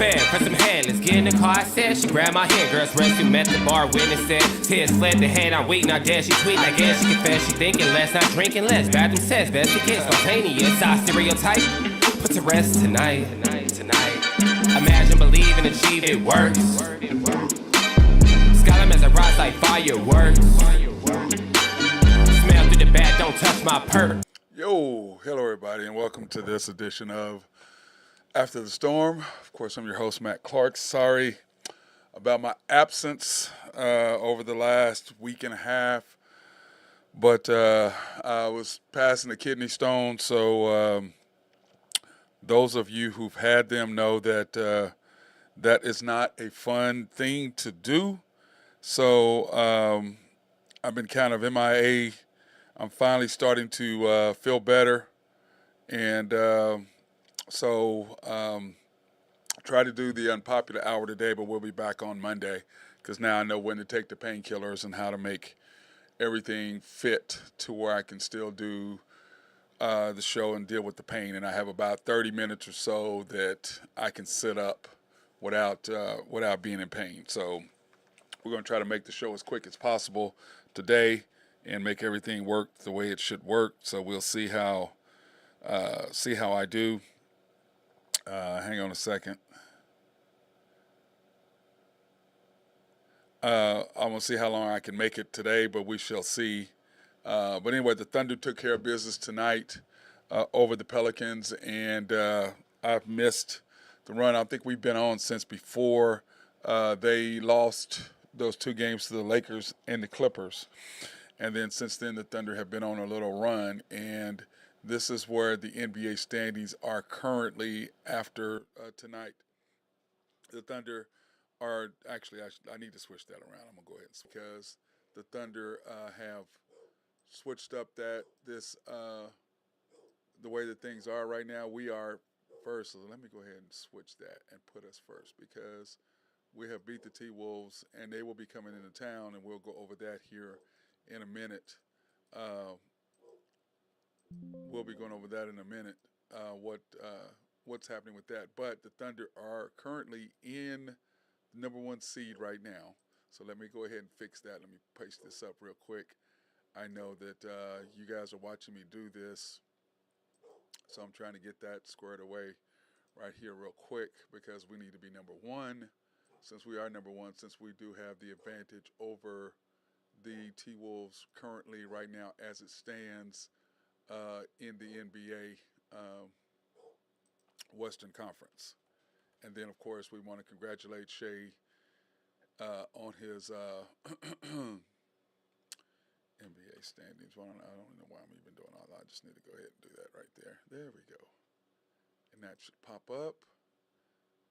fan, press some hand, let's get in the car, I said. She grabbed my hand, girls rescue, met the bar, witness said. Tears fled the head, I'm waiting, I guess she tweet, I guess she confess. She thinking less, not drinking less. Bathroom says, best it gets, spontaneous, I stereotype. Put to rest tonight. Imagine, believe, and achieve, it works. Skyline as I rise like fireworks. Smell through the bag, don't touch my perk. Yo, hello everybody, and welcome to this edition of After the Storm. Of course, I'm your host, Matt Clark. Sorry about my absence over the last week and a half, but I was passing the kidney stone, so those of you who've had them know that that is not a fun thing to do. So I've been kind of MIA. I'm finally starting to feel better, and so try to do the unpopular hour today, but we'll be back on Monday because now I know when to take the painkillers and how to make everything fit to where I can still do the show and deal with the pain. And I have about 30 minutes or so that I can sit up without being in pain. So we're going to try to make the show as quick as possible today and make everything work the way it should work. So we'll see how I do. Hang on a second. I'm going to see how long I can make it today, but we shall see. But anyway, the Thunder took care of business tonight over the Pelicans, and I've missed the run. I think we've been on since before they lost those two games to the Lakers and the Clippers. And then since then, the Thunder have been on a little run, and this is where the NBA standings are currently after tonight. The Thunder are actually, I need to switch that around. I'm going to go ahead because the Thunder have switched up the way that things are right now. We are first, so let me go ahead and switch that and put us first because we have beat the T-Wolves, and they will be coming into town, and we'll go over that here in a minute. We'll be going over that in a minute, what's happening with that. But the Thunder are currently in the number one seed right now. So let me go ahead and fix that. Let me paste this up real quick. I know that you guys are watching me do this, so I'm trying to get that squared away right here real quick because we need to be number one. Since we are number one, since we do have the advantage over the T-Wolves currently right now as it stands in the NBA Western Conference. And then, of course, we want to congratulate Shea on his NBA standings. Well, I don't know why I'm even doing all that. I just need to go ahead and do that right there. There we go. And that should pop up.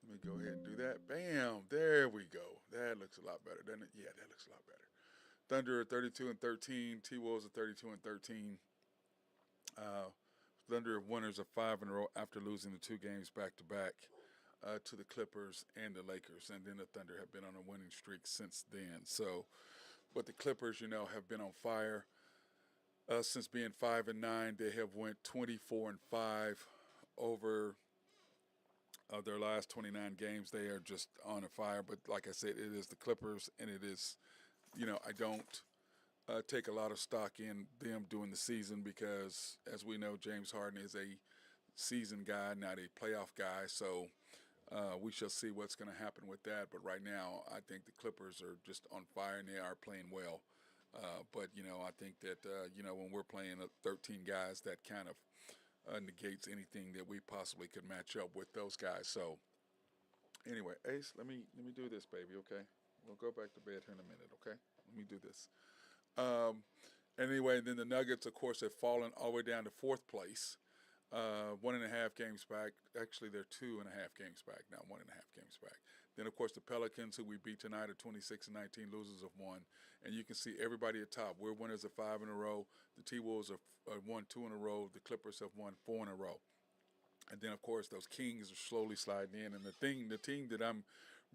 Let me go ahead and do that. Bam! There we go. That looks a lot better, doesn't it? Yeah, that looks a lot better. Thunder are 32-13. T-Wolves are 32-13. Thunder are winners of 5 in a row after losing the 2 games back-to-back to the Clippers and the Lakers. And then the Thunder have been on a winning streak since then. So, but the Clippers, have been on fire. Since being 5-9, they have went 24-5 over their last 29 games. They are just on a fire. But like I said, it is the Clippers, and it is, I don't take a lot of stock in them during the season because, as we know, James Harden is a season guy, not a playoff guy. So we shall see what's going to happen with that. But right now, I think the Clippers are just on fire, and they are playing well. But, I think that, when we're playing 13 guys, that kind of negates anything that we possibly could match up with those guys. So anyway, Ace, let me do this, baby, okay? We'll go back to bed here in a minute, okay? Let me do this. Anyway, then the Nuggets, of course, have fallen all the way down to 4th place. 1.5 games back. Actually, they're 2.5 games back now, 1.5 games back. Then, of course, the Pelicans, who we beat tonight, are 26-19, losers of 1. And you can see everybody at top. We're winners of 5 in a row. The T-Wolves have won 2 in a row. The Clippers have won 4 in a row. And then, of course, those Kings are slowly sliding in. And the team that I'm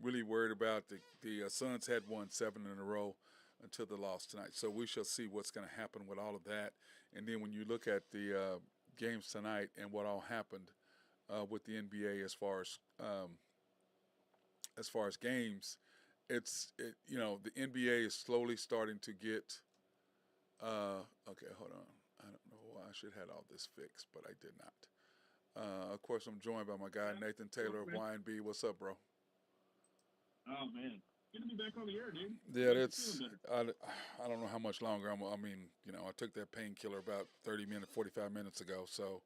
really worried about, the Suns had won 7 in a row until the loss tonight. So we shall see what's going to happen with all of that. And then when you look at the games tonight and what all happened with the NBA as far as as far as games, the NBA is slowly starting to get. Okay, hold on. I don't know why I should have all this fixed, but I did not. Of course, I'm joined by my guy Nathan Taylor of YNB. What's up, bro? Oh man, good to be back on the air, dude. Yeah, that's. I don't know how much longer. I mean, I took that painkiller about 30 minutes, 45 minutes ago, so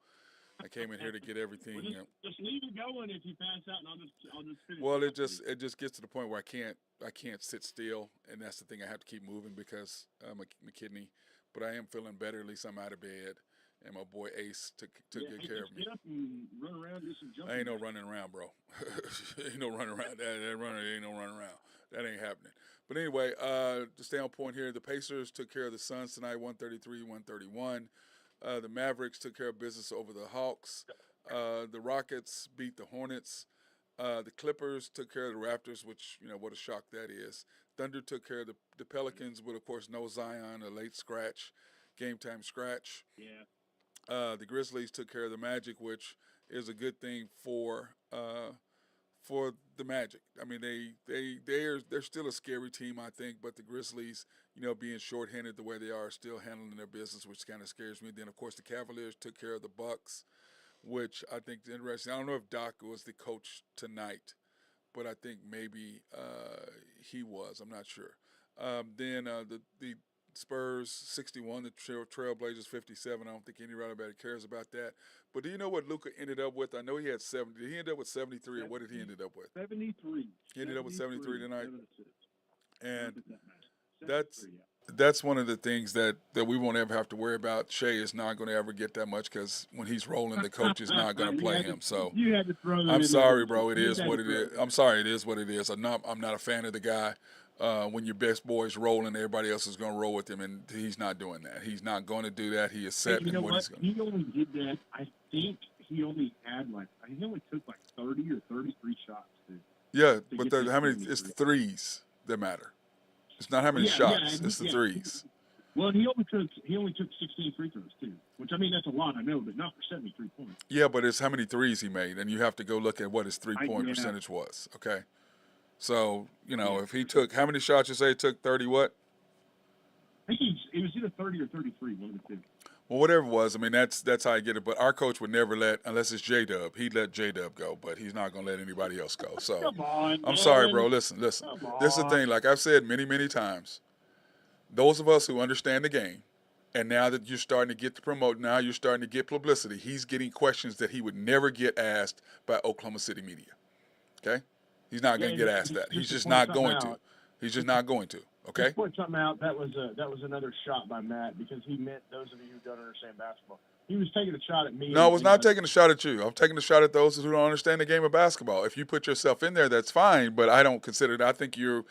I came in here to get everything. Well, just leave it going if you pass out, and I'll just finish. Well, it just gets to the point where I can't sit still, and that's the thing. I have to keep moving because my kidney. But I am feeling better. At least I'm out of bed, and my boy Ace took good care of me. Get up and run around, do some jumping. I ain't no running around, bro. Ain't no running around. That runner ain't no running around. That ain't happening. But anyway, to stay on point here, the Pacers took care of the Suns tonight, 133-131. The Mavericks took care of business over the Hawks. The Rockets beat the Hornets. The Clippers took care of the Raptors, which, what a shock that is. Thunder took care of the Pelicans with, of course, no Zion, a late scratch, game-time scratch. Yeah. The Grizzlies took care of the Magic, which is a good thing for the Magic. I mean, they're still a scary team, I think, but the Grizzlies, being shorthanded the way they are still handling their business, which kind of scares me. Then, of course, the Cavaliers took care of the Bucks, which I think is interesting. I don't know if Doc was the coach tonight, but I think maybe he was. I'm not sure. Then the Spurs 61, the Trailblazers 57. I don't think anybody cares about that. But do you know what Luka ended up with? I know he had 70. Did he end up with 73, or what did he end up with? 73. He ended up with 73 tonight. And that's that's one of the things that we won't ever have to worry about. Shea is not going to ever get that much because when he's rolling, the coach is not going to play him. So you had to throw that I'm in sorry, there. bro. It is what it is. I'm sorry. It is what it is. I'm not a fan of the guy. When your best boy's rolling, everybody else is going to roll with him, and he's not doing that. He's not going to do that. He is set in what he's going to do. He only did that. I think he only took 30 or 33 shots. Yeah, but how many? It's the threes that matter. It's not how many shots. It's the threes. Well, he only took 16 free throws too, which that's a lot, I know, but not for 73 points. Yeah, but it's how many threes he made, and you have to go look at what his 3-point percentage was. Okay, so if he took how many shots? You say he took 30? What? I think it was either 30 or 33, one of the two. Well, whatever it was, I mean that's how I get it. But our coach would never unless it's J-Dub, he'd let J-Dub go, but he's not gonna let anybody else go. So Come on, I'm sorry, bro. Listen. This is the thing. Like I've said many, many times, those of us who understand the game, and now that you're starting to get the promote, now you're starting to get publicity. He's getting questions that he would never get asked by Oklahoma City media. Okay, he's not gonna get asked that. He's just not going to. He's just not going to. Okay. Just point something out. That was another shot by Matt because he meant those of you who don't understand basketball. He was taking a shot at me. No, I was not taking a shot at you. I'm taking a shot at those who don't understand the game of basketball. If you put yourself in there, that's fine, but I don't consider that. I think you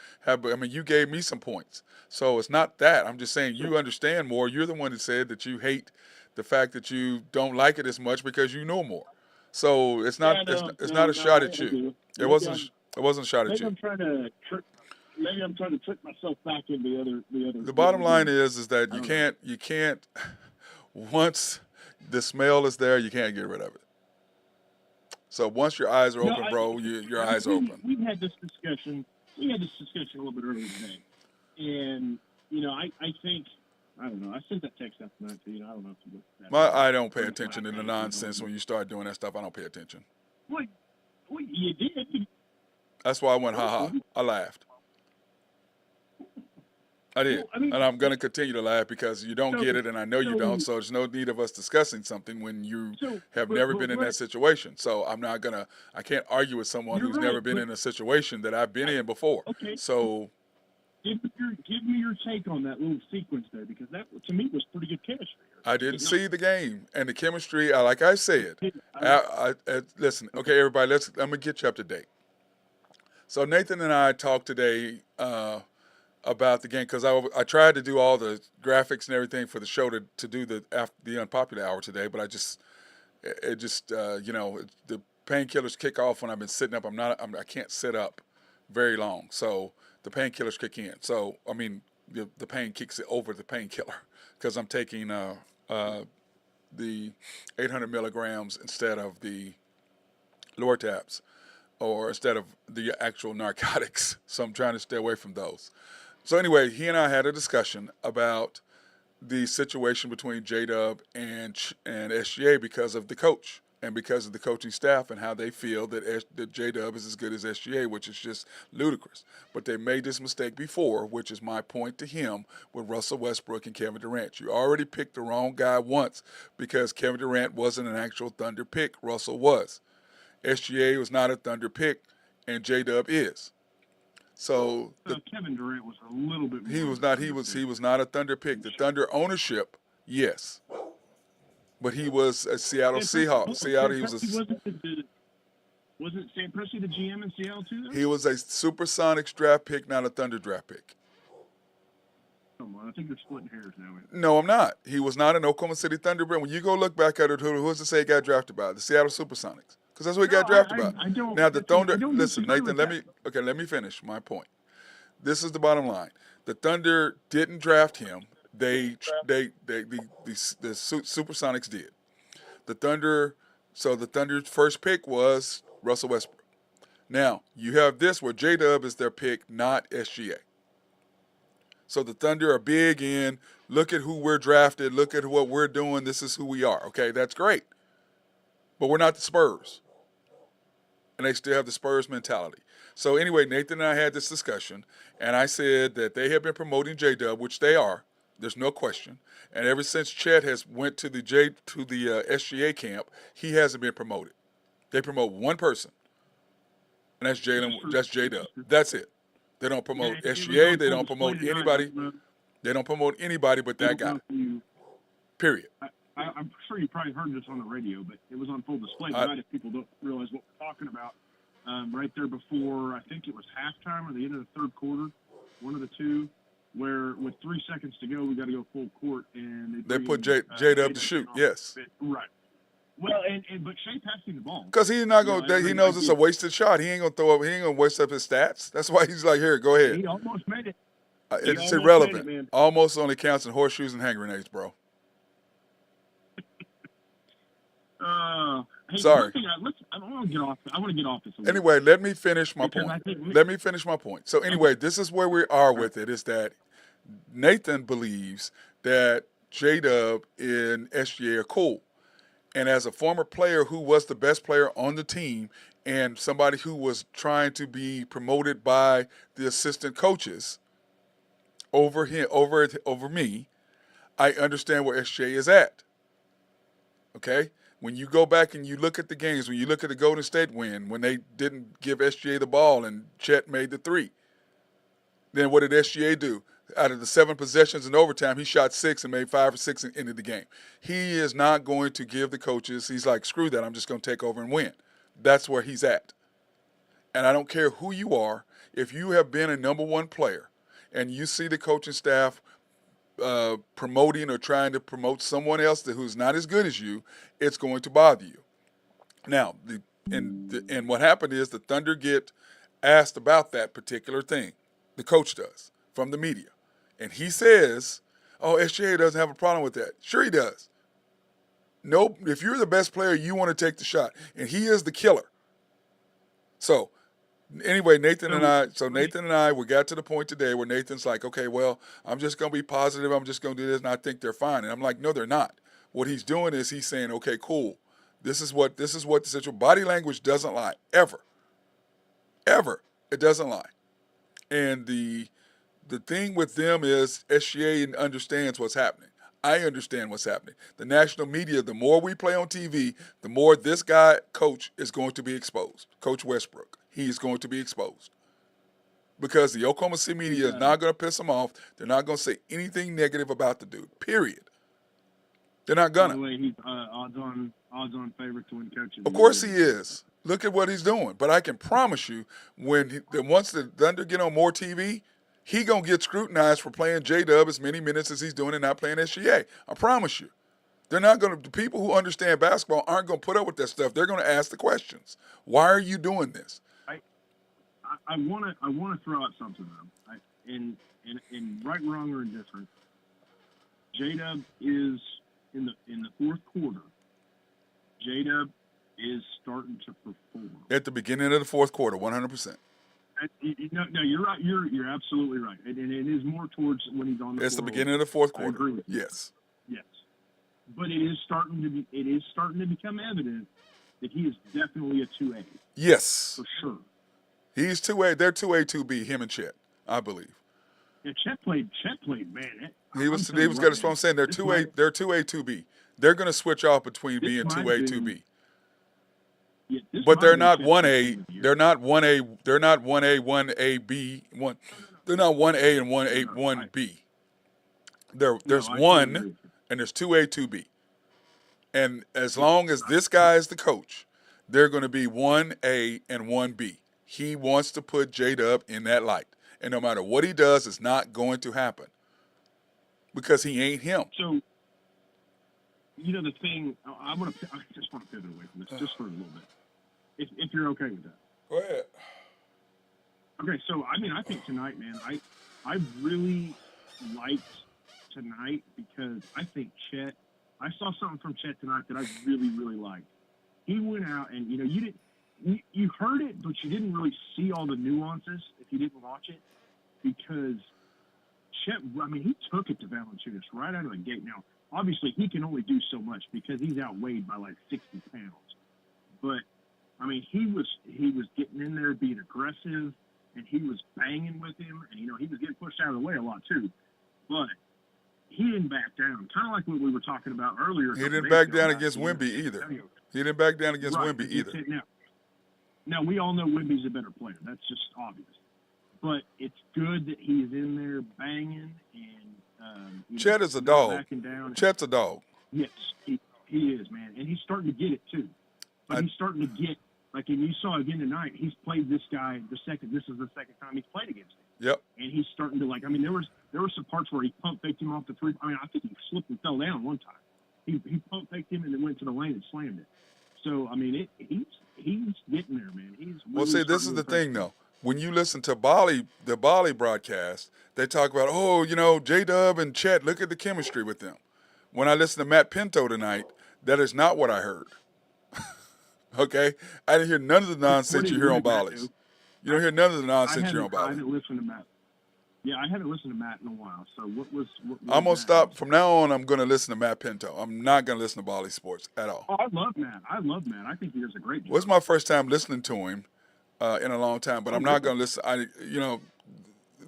gave me some points. So it's not that. I'm just saying you understand more. You're the one that said that you hate the fact that you don't like it as much because you know more. So it's not it's not a shot at you. It wasn't a shot at you. Maybe I'm trying to trick myself back into the other. The bottom line is that you can't once the smell is there, you can't get rid of it. So once your eyes are open, bro, your eyes are open. We had this discussion. A little bit earlier today, and I think I don't know. I sent that text out tonight to you. I don't know if you looked at that. I don't pay attention to the nonsense when you start doing that stuff. I don't pay attention. Well, you did. That's why I went ha. I laughed. I did. Well, I mean, and I'm going to continue to laugh because you don't get it, and I know you don't, so there's no need of us discussing something when you have never been in that situation. So I can't argue with someone who's never been in a situation that I've been in before. Okay. So give me your take on that little sequence there, because that, to me, was pretty good chemistry. I didn't see the game, and the chemistry, like I said, listen, okay, everybody, let me get you up to date. So Nathan and I talked today about the game because I tried to do all the graphics and everything for the show to do the unpopular hour today, but the painkillers kick off when I've been sitting up. I can't sit up very long, so the painkillers kick in. So I mean the pain kicks it over the painkiller because I'm taking the 800 milligrams instead of the Lortabs. or instead of the actual narcotics. So I'm trying to stay away from those. So anyway, he and I had a discussion about the situation between J-Dub and SGA because of the coach and because of the coaching staff and how they feel that J-Dub is as good as SGA, which is just ludicrous. But they made this mistake before, which is my point to him with Russell Westbrook and Kevin Durant. You already picked the wrong guy once because Kevin Durant wasn't an actual Thunder pick. Russell was. SGA was not a Thunder pick, and J-Dub is. So Kevin Durant was a little bit more. he was not a Thunder pick. The Thunder ownership, yes, but he was a Seattle Seahawks. Wasn't Sam Presti the GM in Seattle too? Though? He was a Supersonics draft pick, not a Thunder draft pick. Come on, I think you're splitting hairs now. No, I'm not. He was not an Oklahoma City Thunder. But when you go look back at it, who's to say he got drafted by? The Seattle Supersonics. Because that's what he got drafted by. Now the Thunder. Listen, Nathan. Let me finish my point. This is the bottom line. The Thunder didn't draft him. The Supersonics did. The Thunder's first pick was Russell Westbrook. Now you have this where J-Dub is their pick, not SGA. So the Thunder are big in. Look at who we're drafted. Look at what we're doing. This is who we are. Okay, that's great. But we're not the Spurs. And they still have the Spurs mentality. So anyway, Nathan and I had this discussion, and I said that they have been promoting J-Dub, which they are. There's no question. And ever since Chet has went to the SGA camp, he hasn't been promoted. They promote one person, and that's J-Dub. That's it. They don't promote SGA. They don't promote anybody. They don't promote anybody but that guy. Period. I'm sure you probably heard this on the radio, but it was on full display tonight. If people don't realize what we're talking about, right there before, I think it was halftime or the end of the third quarter, one of the two, where with 3 seconds to go, we got to go full court, and they put J-Dub to shoot. Yes. Right. Well, but Shea passing the ball because he's not gonna. He knows it's a wasted shot. He ain't gonna throw up. He ain't gonna waste up his stats. That's why he's like, here, go ahead. He almost made it. It's irrelevant. Almost only counts in horseshoes and hand grenades, bro. Hey, sorry. I want to get off this. Anyway, let me finish my point. Let me finish my point. So anyway, this is where we are with it. Is that Nathan believes that J-Dub and SGA are cool. And as a former player who was the best player on the team and somebody who was trying to be promoted by the assistant coaches over me, I understand where SGA is at. Okay? When you go back and you look at the games, when you look at the Golden State win, when they didn't give SGA the ball and Chet made the three, then what did SGA do? Out of the 7 possessions in overtime, he shot 6 and made 5 or 6 into the game. He is not going to give the coaches, he's like, screw that, I'm just going to take over and win. That's where he's at. And I don't care who you are, if you have been a number one player and you see the coaching staff promoting or trying to promote someone else who's not as good as you, it's going to bother you. Now, and what happened is the Thunder get asked about that particular thing. The coach does, from the media. And he says, oh, SGA doesn't have a problem with that. Sure he does. Nope. If you're the best player, you want to take the shot. And he is the killer. So, anyway, Nathan and I, we got to the point today where Nathan's like, okay, well, I'm just going to be positive. I'm just going to do this, and I think they're fine. And I'm like, no, they're not. What he's doing is he's saying, okay, cool. This is what the situation. Body language doesn't lie, ever. Ever. It doesn't lie. And the thing with them is SGA understands what's happening. I understand what's happening. The national media, the more we play on TV, the more this guy, coach, is going to be exposed. Coach Westbrook. He's going to be exposed. Because the Oklahoma City media is not going to piss him off. They're not going to say anything negative about the dude. Period. They're not going to. By the way, he's odds on favorite to win coach. Of course he is. Look at what he's doing. But I can promise you, once the Thunder get on more TV, he going to get scrutinized for playing J-Dub as many minutes as he's doing and not playing SGA. I promise you. They're not going to. The people who understand basketball aren't going to put up with that stuff. They're going to ask the questions. Why are you doing this? I want to throw out something though. In right, wrong, or indifferent, J-Dub is in the fourth quarter. J-Dub is starting to perform. At the beginning of the fourth quarter, 100%. No, you're right. You're absolutely right. And it is more towards when he's on the floor. It's the beginning of the fourth I quarter. agree with you. Yes. Yes. But it is starting to become evident that he is definitely a 2A. Yes. For sure. He's 2A. They're 2A, 2B, him and Chet, I believe. Yeah, Chet played, man. He was good. That's what I'm saying. They're 2A, 2B. They're going to switch off between being 2A, 2B. Yeah, but they're not 1A. They're not 1A. They're not 1A, 1AB, 1. They're not 1A and 1A, 1B. There's one, and there's 2A, 2B. And as long as this guy is the coach, they're going to be 1A and 1B. He wants to put J-Dub in that light. And no matter what he does, it's not going to happen. Because he ain't him. So, the thing, I just want to pivot away from this just for a little bit. If you're okay with that. Go ahead. Okay, so, I think tonight, man, I really liked tonight because I think Chet, I saw something from Chet tonight that I really, really liked. He went out and, you heard it, but you didn't really see all the nuances if you didn't watch it because Chet, he took it to Valanciunas right out of the gate. Now, obviously, he can only do so much because he's outweighed by like 60 pounds. But, he was getting in there, being aggressive, and he was banging with him, and, he was getting pushed out of the way a lot too. But he didn't back down, kind of like what we were talking about earlier. He didn't back down against Wemby either. He didn't back down against Wemby either. Now, we all know Wemby's a better player. That's just obvious. But it's good that he's in there banging and Chet is a dog. Chet's a dog. Yes, he is, man. And he's starting to get it, too. But he's starting to get, and you saw again tonight, he's played this guy this is the second time he's played against him. Yep. And he's starting to, there were some parts where he pump faked him off the three. I think he slipped and fell down one time. He pump faked him and then went to the lane and slammed it. So, he's getting there, man. He's really this is the thing, though. When you listen to the Bali broadcast, they talk about, J-Dub and Chet, look at the chemistry with them. When I listen to Matt Pinto tonight, that is not what I heard. Okay? I didn't hear none of the nonsense you hear on Bali's. You don't hear none of the nonsense you hear on Bali. I haven't listened to Matt. Yeah, I haven't listened to Matt in a while. So what I'm going to stop. From now on, I'm going to listen to Matt Pinto. I'm not going to listen to Bali Sports at all. Oh, I love Matt. I think he does a great job. Well, it's my first time listening to him in a long time, but I'm not going to listen.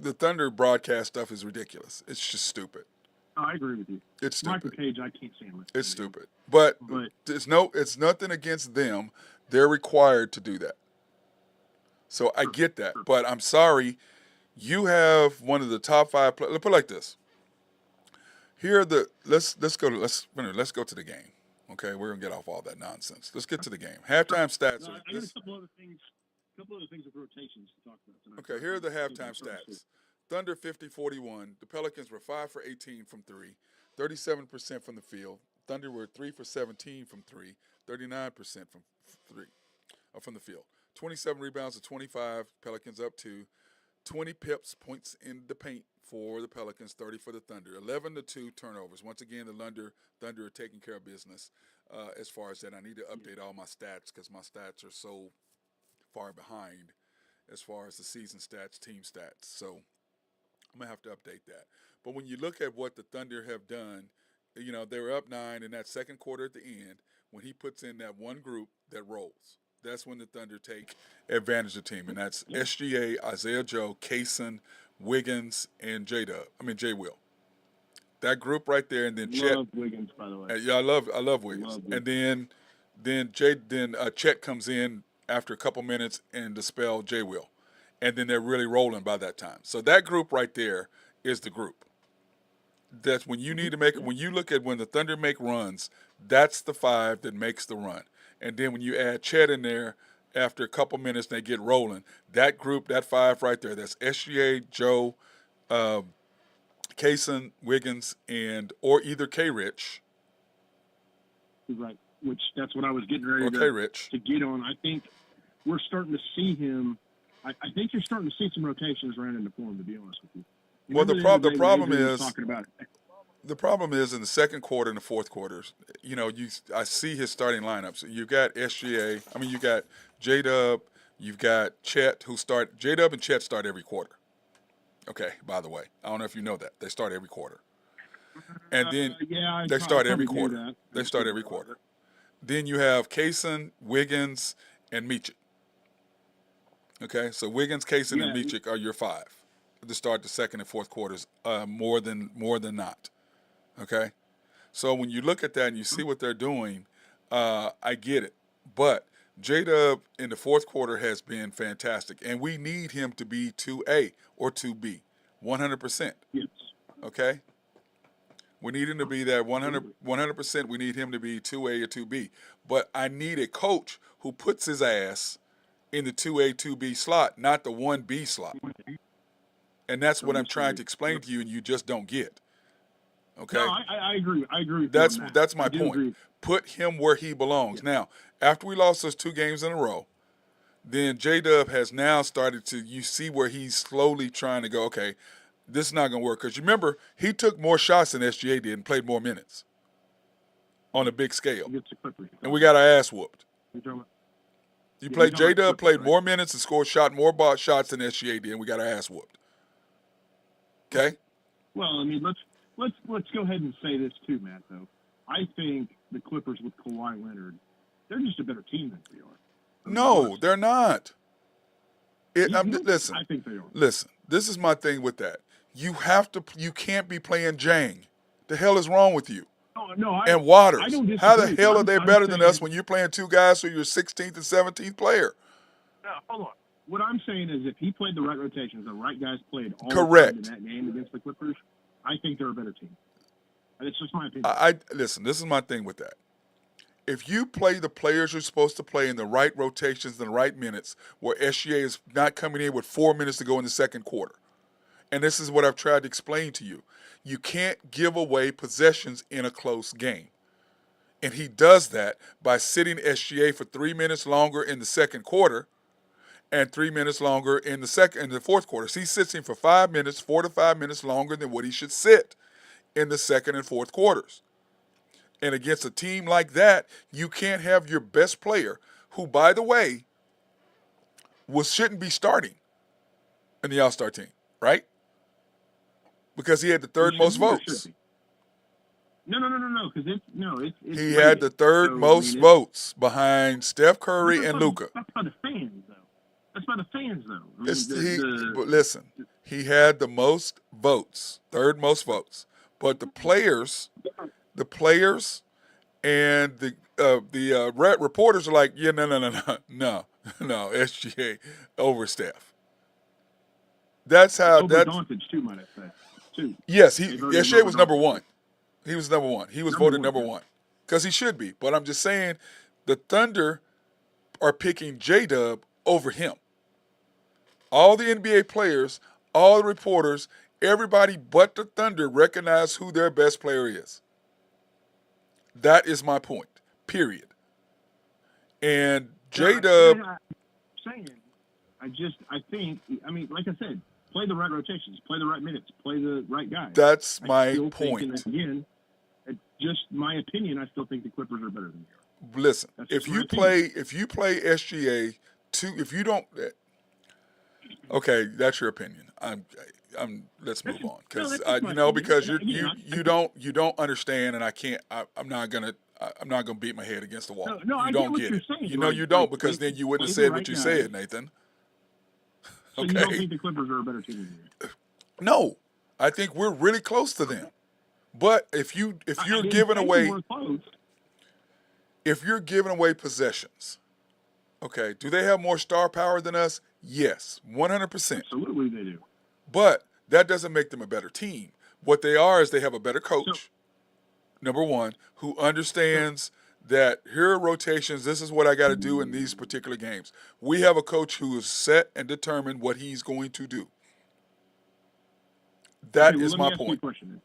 The Thunder broadcast stuff is ridiculous. It's just stupid. Oh, I agree with you. It's stupid. Michael Cage, I can't stand it. It's stupid. But it's nothing against them. They're required to do that. So I get that. But I'm sorry. You have one of the top 5 players. Let's put it like this. Here are let's go to the game. Okay, we're gonna get off all that nonsense. Let's get to the game. Halftime stats. No, I got a couple other things with rotations to talk about tonight. Okay, here are the halftime stats. Thunder 50-41. The Pelicans were 5 for 18 from 3, 37% from the field. Thunder were 3 for 17 from 3, 39% from the field. 27 rebounds to 25. Pelicans up 2. 20 points in the paint for the Pelicans, 30 for the Thunder. 11-2 turnovers. Once again, the Thunder are taking care of business as far as that. I need to update all my stats because my stats are so far behind as far as the season stats, team stats. So I'm going to have to update that. But when you look at what the Thunder have done, they were up 9 in that second quarter at the end. When he puts in that one group that rolls, that's when the Thunder take advantage of the team. And that's SGA, Isaiah Joe, Kaysen, Wiggins, and J Will. That group right there, and then Chet. Love Wiggins, by the way. Yeah, I love Wiggins. And then Chet comes in after a couple minutes and dispel J Will. And then they're really rolling by that time. So that group right there is the group. That's when you need to make when you look at when the Thunder make runs, that's the 5 that makes the run. And then when you add Chet in there, after a couple minutes they get rolling, that group, that 5 right there, that's SGA, Joe, Kaysen, Wiggins, or either K-Rich. Right, which that's what I was getting ready to get on. I think we're starting to see him. I think you're starting to see some rotations run into form, to be honest with you. Well, the problem is The problem is in the second quarter and the fourth quarters, I see his starting lineups. You got SGA. I mean, you got J Dub. You've got Chet, J Dub and Chet start every quarter. Okay, by the way, I don't know if you know that they start every quarter, and then they start every quarter. They start every quarter. Then you have Kaysen, Wiggins, and Micic. Okay, so Wiggins, Kaysen, and Micic are your five to start the second and fourth quarters. More than not. Okay, so when you look at that and you see what they're doing, I get it. But J-Dub in the fourth quarter has been fantastic, and we need him to be 2A or 2B, 100%. Yes. Okay? We need him to be that 100%. We need him to be 2A or 2B. But I need a coach who puts his ass in the 2A, 2B slot, not the 1B slot. And that's what I'm trying to explain to you, and you just don't get. Okay? No, I agree. I agree with that's you on that. that's my I do point. agree. Put him where he belongs. Yeah. Now, after we lost those 2 games in a row, then J-Dub has now started to, you see where he's slowly trying to go, okay, this is not going to work. Because you remember, he took more shots than SGA did and played more minutes on a big scale. Against the Clippers. And we got our ass whooped. J-Dub J-Dub played right? more minutes and scored more shots than SGA did, and we got our ass whooped. Okay? Well, I mean, let's go ahead and say this too, Matt. Though I think the Clippers with Kawhi Leonard, they're just a better team than we are. No, they're not. Listen. I think they are. Listen, this is my thing with that. You can't be playing Jang. The hell is wrong with you? And Waters. I don't disagree. How the hell are they I'm better than saying, us when you're playing 2 guys who are your 16th and 17th player? No, hold on. What I'm saying is if he played the right rotations, the right guys played all Correct. the time in that game against the Clippers, I think they're a better team. And it's just my opinion. Listen, this is my thing with that. If you play the players you're supposed to play in the right rotations and the right minutes, where SGA is not coming in with 4 minutes to go in the second quarter, and this is what I've tried to explain to you, you can't give away possessions in a close game. And he does that by sitting SGA for 3 minutes longer in the second quarter and 3 minutes longer in the fourth quarter. So he sits him for 5 minutes, 4 to 5 minutes longer than what he should sit in the second and fourth quarters. And against a team like that, you can't have your best player, who, by the way, shouldn't be starting in the All-Star team, right? Because he had the third most votes. No. Because he had the third most votes behind Steph Curry and Luka. That's by the fans, though. But listen, he had the most votes, third most votes. But the players and the reporters are like, yeah, no, SGA over Steph. That's how over Doncic too, might I say. Too. Yes, SGA was number 1. He was number 1. He was voted number 1 because he should be. But I'm just saying, the Thunder are picking J-Dub over him. All the NBA players, all the reporters, everybody but the Thunder recognize who their best player is. That is my point, period. And J-Dub... I think, like I said, play the right rotations, play the right minutes, play the right guys. That's my point. Again, just my opinion, I still think the Clippers are better than you are. Listen, if you play SGA, if you don't... Okay, that's your opinion. Let's move on because you don't understand, and I can't. I'm not gonna beat my head against the wall. No, you don't get it. You don't, because then you wouldn't have said what you said, Nathan. So you don't think the Clippers are a better team than you? No, I think we're really close to them. But if you're giving away possessions, okay, do they have more star power than us? Yes, 100%. Absolutely, they do. But that doesn't make them a better team. What they are is they have a better coach, number 1, who understands that here are rotations. This is what I got to do in these particular games. We have a coach who is set and determined what he's going to do. That is my point. Let me ask you a question.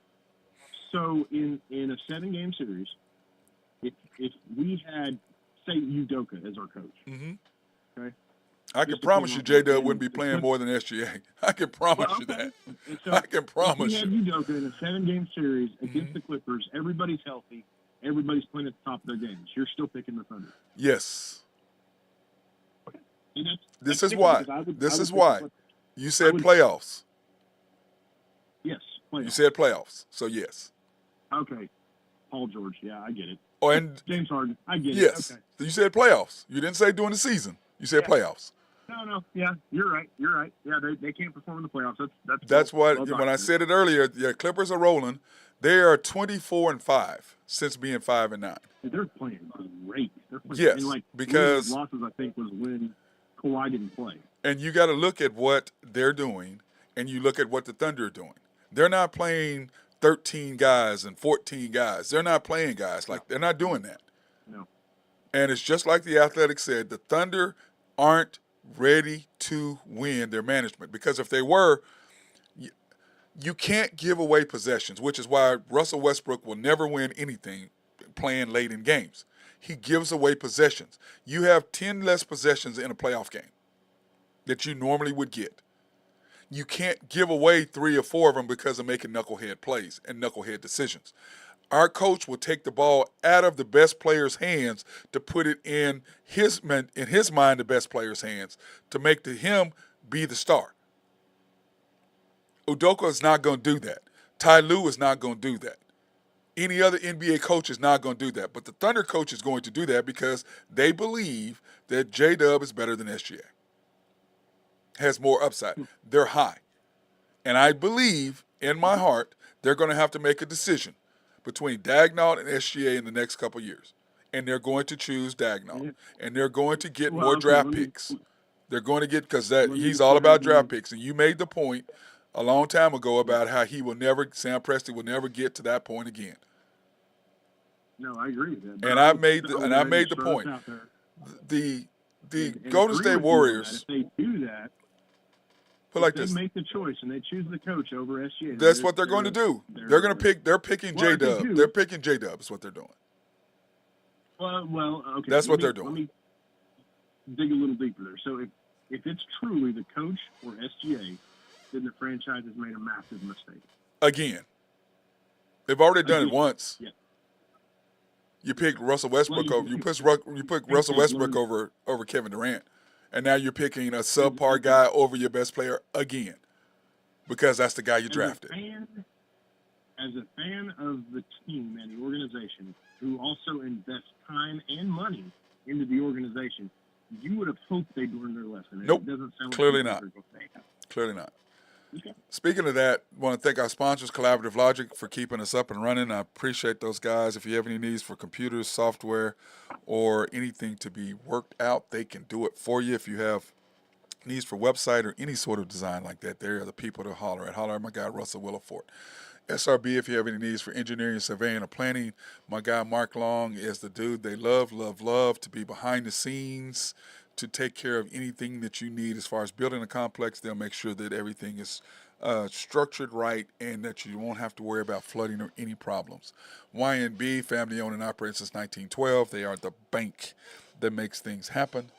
So in a 7-game series, if we had, say, Udoka as our coach, okay, I can just to promise pull you off J-Dub and wouldn't be playing more than SGA. I can promise well, you okay. that. And so I can promise if we you. have Udoka in a 7-game series against the Clippers, everybody's healthy, everybody's playing at the top of their games. You're still picking the Thunder. Yes. And This that's is why. because I would This pick is the why. Clippers. You said would- playoffs. Yes, playoffs. You said playoffs. So yes. Okay. Paul George, yeah, I get it. Oh, and James Harden, I get yes, it. Okay. you said playoffs. You didn't say during the season. You said playoffs. No, yeah, you're right. Yeah, they can't perform in the playoffs. That's well when I documented. said it earlier. Yeah, Clippers are rolling. They are 24-5 since being 5-9. They're playing great. They're playing, Yes, and because one of those losses I think was when Kawhi didn't play. and you got to look at what they're doing, and you look at what the Thunder are doing. They're not playing 13 guys and 14 guys. They're not playing guys like they're not doing that. No. And it's just like the Athletic said, the Thunder aren't ready to win their management, because if they were, you can't give away possessions, which is why Russell Westbrook will never win anything playing late in games. He gives away possessions. You have 10 less possessions in a playoff game that you normally would get. You can't give away 3 or 4 of them because of making knucklehead plays and knucklehead decisions. Our coach will take the ball out of the best player's hands to put it in his mind, the best player's hands, to make him be the star. Udoka is not going to do that. Ty Lue is not going to do that. Any other NBA coach is not going to do that. But the Thunder coach is going to do that because they believe that J-Dub is better than SGA. Has more upside. They're high. And I believe in my heart they're going to have to make a decision between Dagnall and SGA in the next couple of years. And they're going to choose Dagnall. And they're going to get more draft picks. They're going to get, because he's all about draft picks. And you made the point a long time ago about how Sam Presti will never get to that point again. No, I agree with that. And I made the point. The Golden State Warriors. If they do that, they make the choice and they choose the coach over SGA. That's what they're going to do. They're going to pick. They're picking J-Dub. They're picking J-Dub. Is what they're doing. Well, okay. That's what they're doing. Let me dig a little deeper there. So if it's truly the coach or SGA, then the franchise has made a massive mistake. Again, they've already done it once. Yeah. You picked Russell Westbrook over. You put Russell Westbrook over Kevin Durant, and now you're picking a subpar guy over your best player again, because that's the guy you drafted. As a fan of the team and the organization, who also invests time and money into the organization, you would have hoped they'd learned their lesson. Nope. It doesn't sound Clearly like not. Clearly not. Okay. Speaking of that, I want to thank our sponsors, Collaborative Logic, for keeping us up and running. I appreciate those guys. If you have any needs for computers, software, or anything to be worked out, they can do it for you. If you have needs for website or any sort of design like that, they are the people to holler at. Holler at my guy, Russell Williford. SRB, if you have any needs for engineering, surveying, or planning, my guy, Mark Long, is the dude they love to be behind the scenes, to take care of anything that you need as far as building a complex. They'll make sure that everything is structured right and that you won't have to worry about flooding or any problems. YNB, family owned and operated since 1912. They are the bank that makes things happen.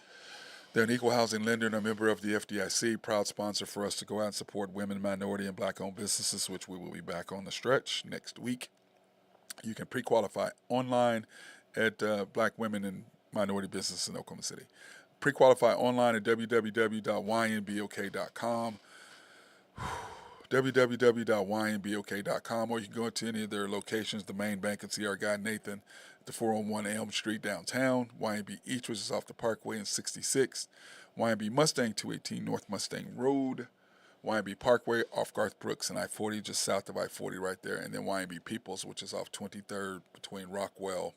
They're an equal housing lender and a member of the FDIC, proud sponsor for us to go out and support women, minority, and black-owned businesses, which we will be back on the stretch next week. You can pre-qualify online at Black Women and Minority Business in Oklahoma City. Pre-qualify online at www.ynbok.com. www.ynbok.com, or you can go to any of their locations, the main bank, and see our guy Nathan at the 401 Elm Street downtown. YNB East, which is off the Parkway in 66. YNB Mustang, 218 North Mustang Road. YNB Parkway off Garth Brooks and I-40, just south of I-40 right there. And then YNB Peoples, which is off 23rd between Rockwell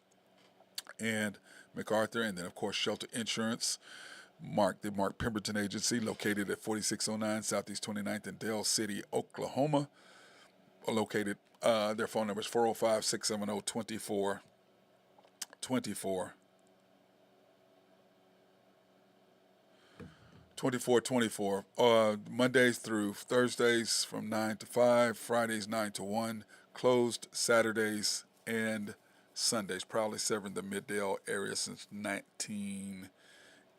and MacArthur. And then, of course, Shelter Insurance. The Mark Pemberton Agency, located at 4609 Southeast 29th in Dale City, Oklahoma. Located, their phone number is 405-670-2424. 2424. Mondays through Thursdays from 9 to 5, Fridays 9 to 1, closed Saturdays and Sundays. Proudly serving the Middale area since 19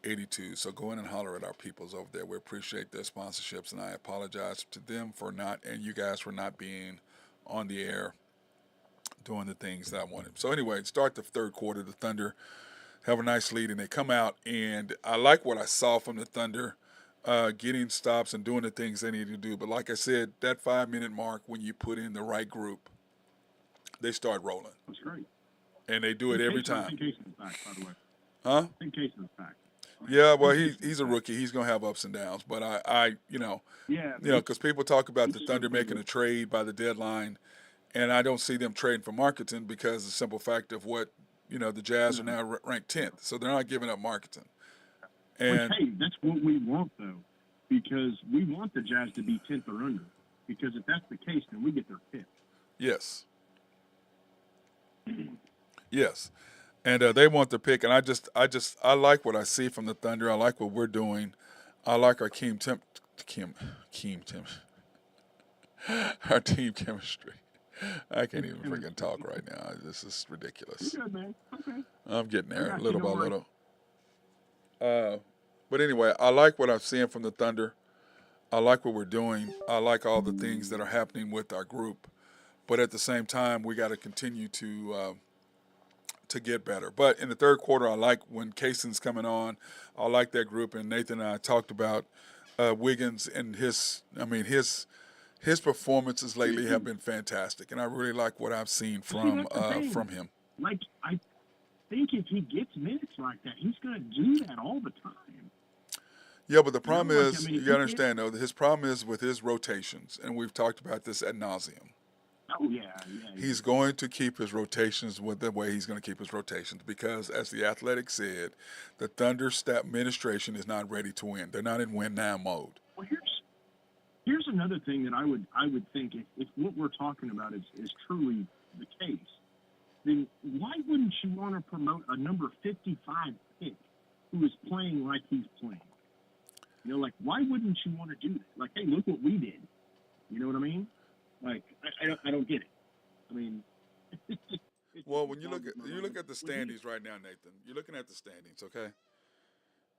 82. So go in and holler at our peoples over there. We appreciate their sponsorships, and I apologize to them for not, and you guys for not being on the air doing the things that I wanted. So anyway, start the third quarter. The Thunder have a nice lead, and they come out, and I like what I saw from the Thunder, getting stops and doing the things they need to do. But like I said, that 5-minute mark, when you put in the right group, they start rolling. That's great. And they do it every I time. think Cason's back, by the way. Huh? I think Cason's back. Yeah, well, he's a rookie. He's gonna have ups and downs. But I Yeah. because people talk about the Thunder making a trade by the deadline, and I don't see them trading for Marketing because the simple fact of what the Jazz are now ranked 10th, so they're not giving up Marketing. And hey, that's what we want though, because we want the Jazz to be 10th or under. Because if that's the case, then we get their pick. yes, yes. And they want the pick, and I like what I see from the Thunder. I like what we're doing. I like our our team chemistry. I can't even freaking talk right now. This is ridiculous. You're good, man. Okay. I'm getting there got little you, by don't little. But anyway, I like what I'm seeing from the Thunder. I like what we're doing. I like all the things that are happening with our group. But at the same time, we got to continue to get better. But in the third quarter, I like when Cason's coming on. I like that group. And Nathan and I talked about Wiggins and his performances lately have been fantastic. And I really like what I've seen from him. Like, I think if he gets minutes like that, he's going to do that all the time. Yeah, but the problem is, I mean, you got to understand, though, his problem is with his rotations. And we've talked about this ad nauseum. Oh, yeah. He's going to keep his rotations with the way he's going to keep his rotations because, as the Athletic said, the Thunder staff administration is not ready to win. They're not in win now mode. Well, here's another thing that I would think if what we're talking about is truly the case, then why wouldn't you want to promote a number 55 pick who is playing like he's playing? Like, why wouldn't you want to do that? Like, hey, look what we did. You know what I mean? Like, I don't get it. I mean, well, when you look at the standings right now, Nathan, you're looking at the standings, okay,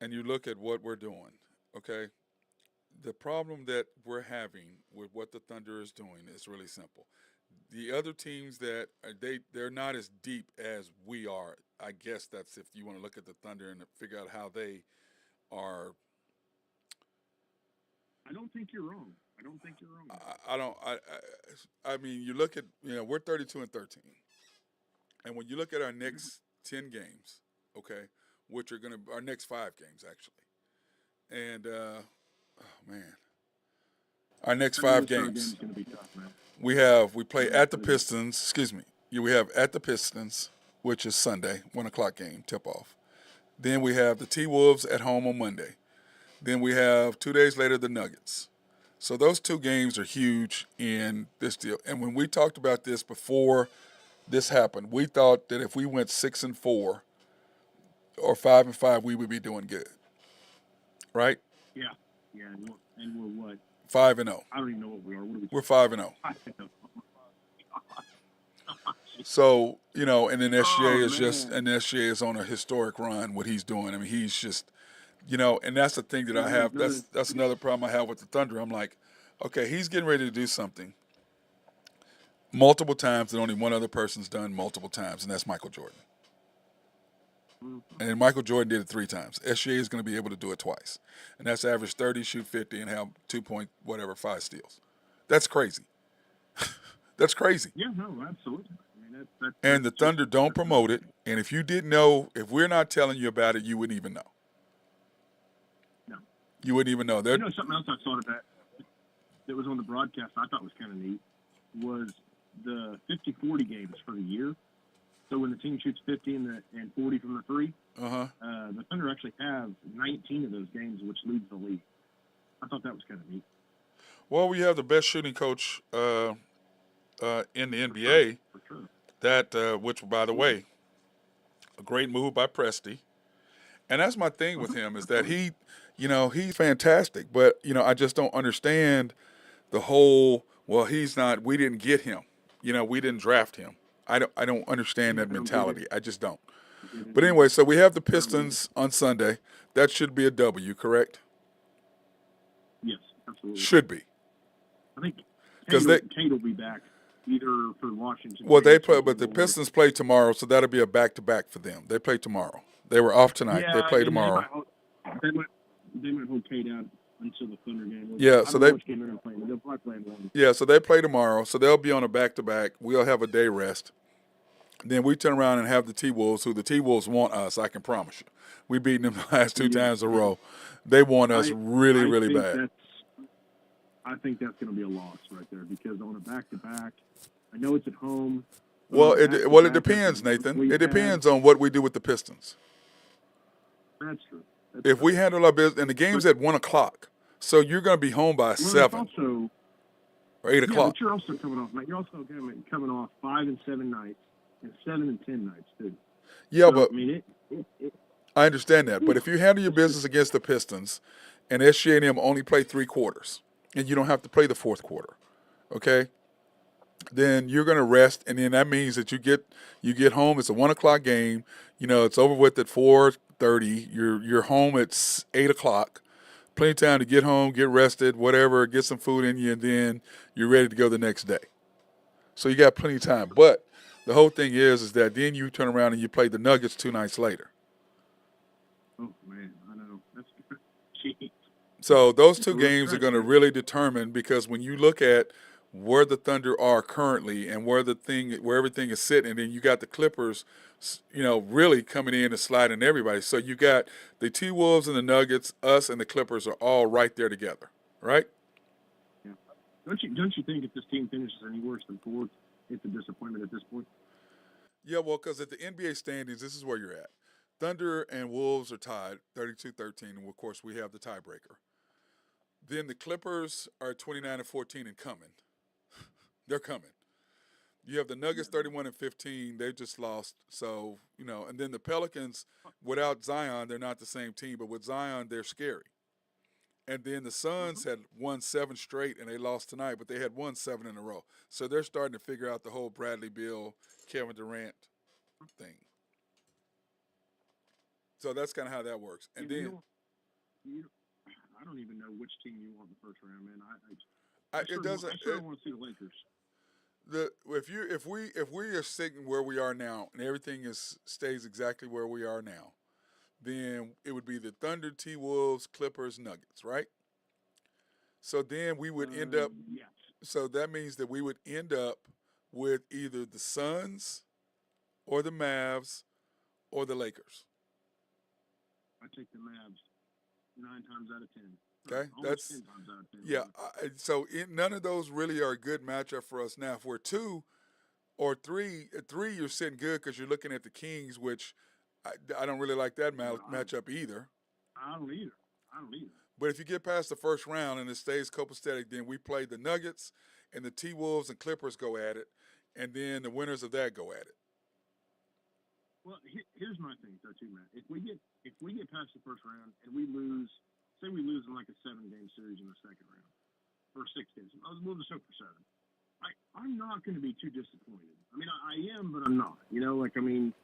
and you look at what we're doing, okay. The problem that we're having with what the Thunder is doing is really simple. The other teams that they're not as deep as we are. I guess that's if you want to look at the Thunder and figure out how they are. I don't think you're wrong. I mean, you look at we're 32 and 13, and when you look at our next 10 games, okay, which are going to our next 5 games actually, and our next 5 games. Gonna be tough, man. We play at the Pistons. Excuse me. We have at the Pistons, which is Sunday, 1:00 game tip off. Then we have the T-Wolves at home on Monday. Then we have 2 days later the Nuggets. So those 2 games are huge in this deal. And when we talked about this before this happened, we thought that if we went 6-4 or 5-5, we would be doing good. Right? Yeah, and we're what? 5-0. I don't even know what we are. What are we? We're 5-0. So, and then SGA is on a historic run, what he's doing. I mean, he's just, and that's the thing that I have. That's another problem I have with the Thunder. I'm like, okay, he's getting ready to do something multiple times that only one other person's done multiple times, and that's Michael Jordan. And Michael Jordan did it 3 times. SGA is going to be able to do it twice. And that's average 30, shoot 50, and have 5 steals. That's crazy. That's crazy. Yeah, no, absolutely. I mean, and the Thunder don't promote it. And if you didn't know, if we're not telling you about it, you wouldn't even know. No. You wouldn't even know. Something else I saw that was on the broadcast I thought was kind of neat was the 50-40 games for the year. So when the team shoots 50 and 40 from the 3, the Thunder actually have 19 of those games, which leads the league. I thought that was kind of neat. Well, we have the best shooting coach in the NBA. For sure. That, which, by the way, a great move by Presti. And that's my thing with him is that he's fantastic. But, I just don't understand the whole, we didn't get him. We didn't draft him. I don't understand that mentality. I just don't. But anyway, so we have the Pistons on Sunday. that should be a W, correct? Yes, absolutely. Should be. I think Because Kate will be back either for Washington. well, they play, but the Pistons play tomorrow, so that'll be a back-to-back for them. They play tomorrow. They were off tonight. Yeah, they play tomorrow. They might hold Kate out until the Thunder game. Yeah, so they. Which game they're going to play. They'll probably play one. Yeah, so they play tomorrow, so they'll be on a back-to-back. We'll have a day rest. Then we turn around and have the T-Wolves, who the T-Wolves want us, I can promise you. We've beaten them the last 2 times in a row. They want us really bad. I think that's going to be a loss right there because on a back-to-back, I know it's at home. Well, it depends, Nathan. It depends on what we do with the Pistons. That's true. If we handle our business, and the game's at 1 o'clock, so you're going to be home by 7 or 8 o'clock. But you're also coming off. You're also coming off 5 and 7 nights and 7 and 10 nights too. Yeah, so, but I mean, I understand that. But if you handle your business against the Pistons, and SG&M only play 3 quarters, and you don't have to play the 4th quarter, okay? Then you're going to rest, and then that means that you get home. It's a 1 o'clock game. You know, it's over with at 4:30. You're home at 8 o'clock. Plenty of time to get home, get rested, whatever, get some food in you, and then you're ready to go the next day. So you got plenty of time. But the whole thing is that then you turn around and you play the Nuggets 2 nights later. Oh man, I know. That's cheap. So those 2 games are going to really determine, because when you look at where the Thunder are currently and where everything is sitting, and then you got the Clippers, you know, really coming in and sliding everybody. So you got the T-Wolves and the Nuggets, us and the Clippers are all right there together, right? Yeah. Don't you think if this team finishes any worse than 4th, it's a disappointment at this point? Yeah, well, because at the NBA standings, this is where you're at. Thunder and Wolves are tied, 32-13, and of course we have the tiebreaker. Then the Clippers are 29-14 and coming. They're coming. You have the Nuggets 31-15. They just lost. So, you know, and then the Pelicans, without Zion, they're not the same team. But with Zion, they're scary. And then the Suns had won 7 straight, and they lost tonight, but they had won 7 in a row. So they're starting to figure out the whole Bradley Beal, Kevin Durant thing. So that's kind of how that works. And then I don't even know which team you want in the first round, man. I sure want to see the Lakers. If we are sitting where we are now and everything stays exactly where we are now, then it would be the Thunder, T-Wolves, Clippers, Nuggets, right? So then we would end up. Yes. So that means that we would end up with either the Suns, or the Mavs, or the Lakers. I take the Mavs 9 times out of 10. Okay, Almost that's 10 times out of 10. yeah. So none of those really are a good matchup for us now. If we're 2 or 3, at 3 you're sitting good because you're looking at the Kings, which I don't really like that matchup either. I don't either. But if you get past the first round and it stays copacetic, then we play the Nuggets and the T-Wolves and Clippers go at it, and then the winners of that go at it. Well, here's my thing, though, too, Matt. If we get past the first round and we lose, say we lose in like a 7-game series in the second round, or 6 games, we'll just hope for 7. I'm not going to be too disappointed. I mean, I am, but I'm not. You know, like, I mean,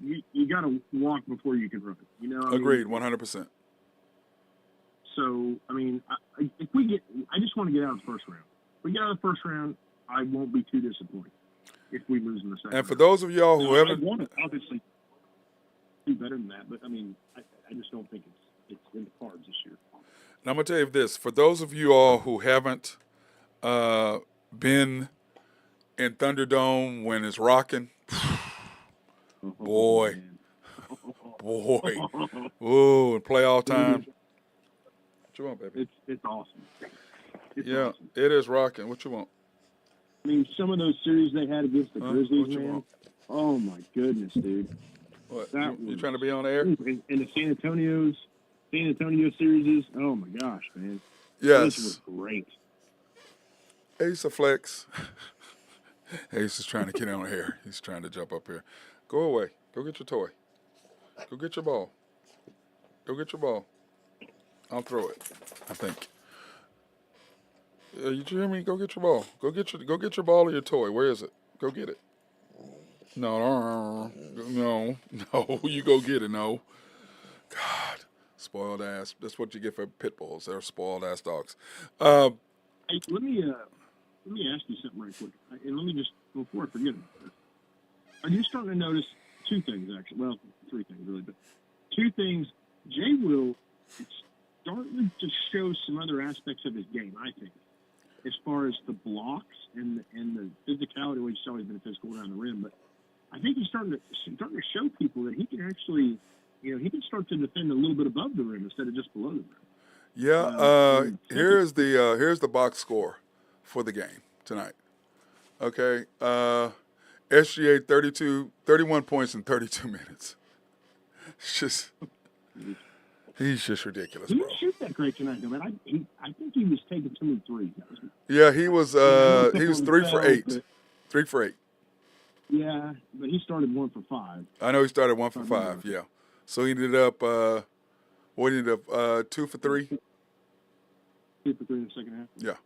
you got to walk before you can run. You know, Agreed, 100%. So, I mean, I just want to get out of the first round. If we get out of the first round, I won't be too disappointed if we lose in the second round. And for those of y'all who haven't, I want to obviously do better than that, but I mean, I just don't think it's in the cards this year. And I'm gonna tell you this: for those of you all who haven't been in Thunderdome when it's rocking, boy, ooh, and play all time. What you want, baby? It's awesome. Awesome. It is rocking. What you want? I mean, some of those series they had against the Grizzlies, man. Want? Oh my goodness, dude. What? You trying to be on the air? And the San Antonio series, oh my gosh, man. Yes. This was great. Ace of Flex. Ace is trying to get on here. He's trying to jump up here. Go away. Go get your toy. Go get your ball. Go get your ball. I'll throw it, I think. You hear me? Go get your ball. Go get your ball or your toy. Where is it? Go get it. No. You go get it. No. God, Spoiled ass. That's what you get for pit bulls. They're spoiled ass dogs. Hey, let me ask you something right quick, and let me just before I forget about this. Are you starting to notice two things actually? Well, three things really, but two things. Jay Will is starting to show some other aspects of his game, I think, as far as the blocks and the physicality. Well, he's always been physical around the rim, but I think he's starting to show people that he can actually, he can start to defend a little bit above the rim instead of just below the rim. Yeah. Here's the box score for the game tonight. Okay. SGA 31 points in 32 minutes. It's just, he's just ridiculous, He bro. didn't shoot that great tonight, though, man. I think he was taking too many threes. Yeah, he was 3 for 8. But, 3 for 8. yeah, but he started 1 for 5. I know he started 1 for 5. Yeah, so he ended up 2 for 3. 2 for 3 in the second half. Yeah,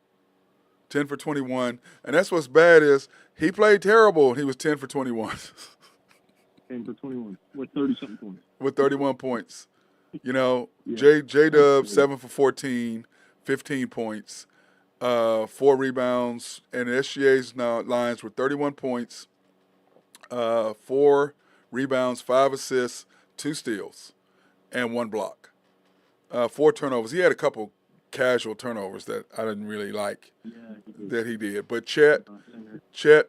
10 for 21, and that's what's bad is he played terrible and he was 10 for 21. 10 for 21 with 30-something points. With 31 points. Yeah. J-Dub 7 for 14, 15 points, 4 rebounds, and SGA's lines were 31 points, 4 rebounds, 5 assists, 2 steals, and 1 block. 4 turnovers. He had a couple casual turnovers that I didn't really like that he did. But Chet,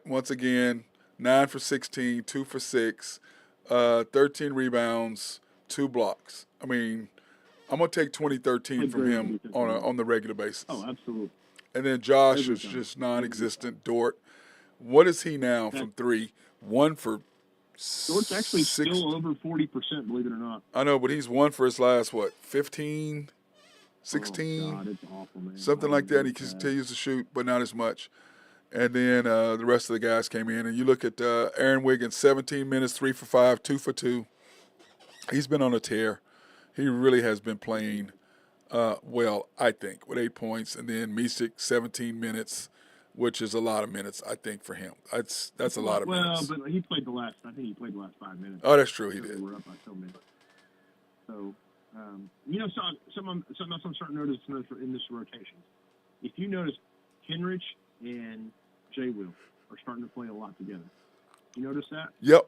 once again, 9 for 16, 2 for 6, 13 rebounds, 2 blocks. I mean, I'm going to take 2013 from him on the regular basis. Oh, absolutely. And then Josh is just non-existent. Dort, what is he now from 3? 1 for Dort's actually still over 40%, believe it or not. I know, but he's 1 for his last, 15, 16? Oh, God, it's awful, man. Something like that. He continues to shoot, but not as much. And then the rest of the guys came in. And you look at Aaron Wiggins, 17 minutes, 3 for 5, 2 for 2. He's been on a tear. He really has been playing well, I think, with 8 points. And then Misic, 17 minutes, which is a lot of minutes, I think, for him. That's a lot of minutes. Well, but he played I think he played the last 5 minutes. Oh, that's true, he did. We're up by so many. So, something else I'm starting to notice in this rotation. If you notice, Kenrich and Jay Will are starting to play a lot together. You notice that? Yep.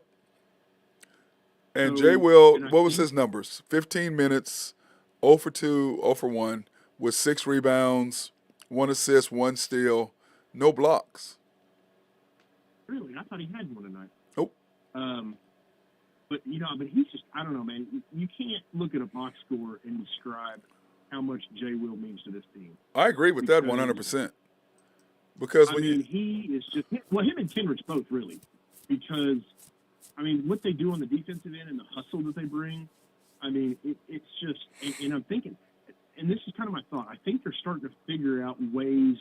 And Jay Will, what was his numbers? 15 minutes, 0 for 2, 0 for 1, with 6 rebounds, 1 assist, 1 steal, no blocks. Really? I thought he had one tonight. Nope. But he's just, I don't know, man. You can't look at a box score and describe how much Jay Will means to this team. I agree with that 100%. Because he is just, well, him and Kenrich both, really. Because, what they do on the defensive end and the hustle that they bring, it's just, and I'm thinking, and this is kind of my thought, I think they're starting to figure out ways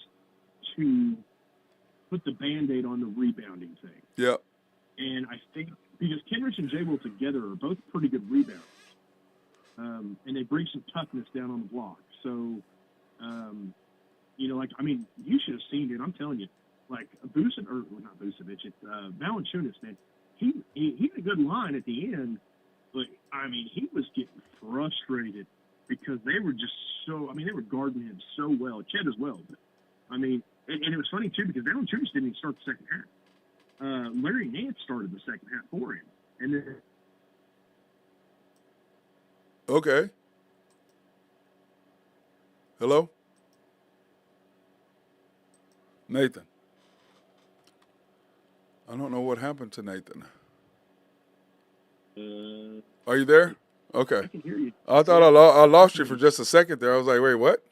to put the Band-Aid on the rebounding thing. Yeah. And I think, because Kenrich and Jay Will together are both pretty good rebounders. And they bring some toughness down on the block. So, you should have seen it. I'm telling you, not Vucevic, it's Valanciunas, man. He had a good line at the end, but, he was getting frustrated because they were just they were guarding him so well. Chet as well. But, and it was funny, too, because Valanciunas didn't even start the second half. Larry Nance started the second half for him. And then... Okay. Hello? Nathan. I don't know what happened to Nathan. Are you there? Okay. I can hear you. I thought I lost you for just a second there. I was like, wait, what?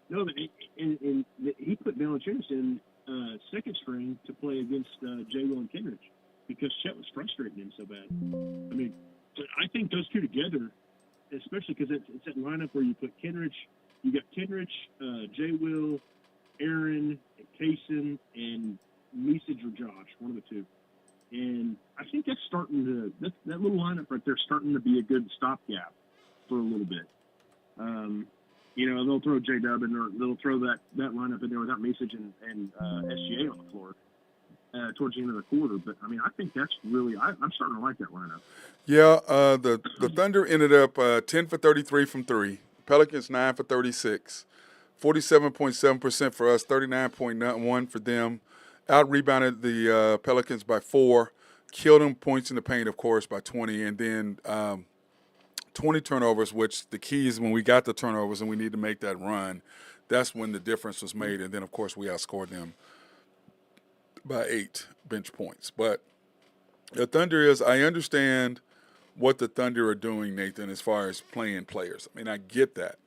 No, he put Valanciunas in second string to play against Jay Will and Kenrich because Chet was frustrating him so bad. I think those two together, especially because it's that lineup where you put Kenrich, you got Kenrich, Jay Will, Aaron, Kaysen, and Misic or Josh, one of the two. And I think that's starting to that little lineup right there starting to be a good stopgap for a little bit. They'll throw J-Dub in there. They'll throw that lineup in there without Misic and SGA on the floor. towards the end of the quarter. But, I mean, I think that's really – I'm starting to like that lineup. Yeah, the Thunder ended up 10 for 33 from three. Pelicans 9 for 36. 47.7% for us, 39.1 for them. Out-rebounded the Pelicans by 4. Killed them points in the paint, of course, by 20. And then 20 turnovers, which the key is when we got the turnovers and we need to make that run, that's when the difference was made. And then, of course, we outscored them by 8 bench points. But the Thunder is, I understand what the Thunder are doing, Nathan, as far as playing players. I mean, I get that.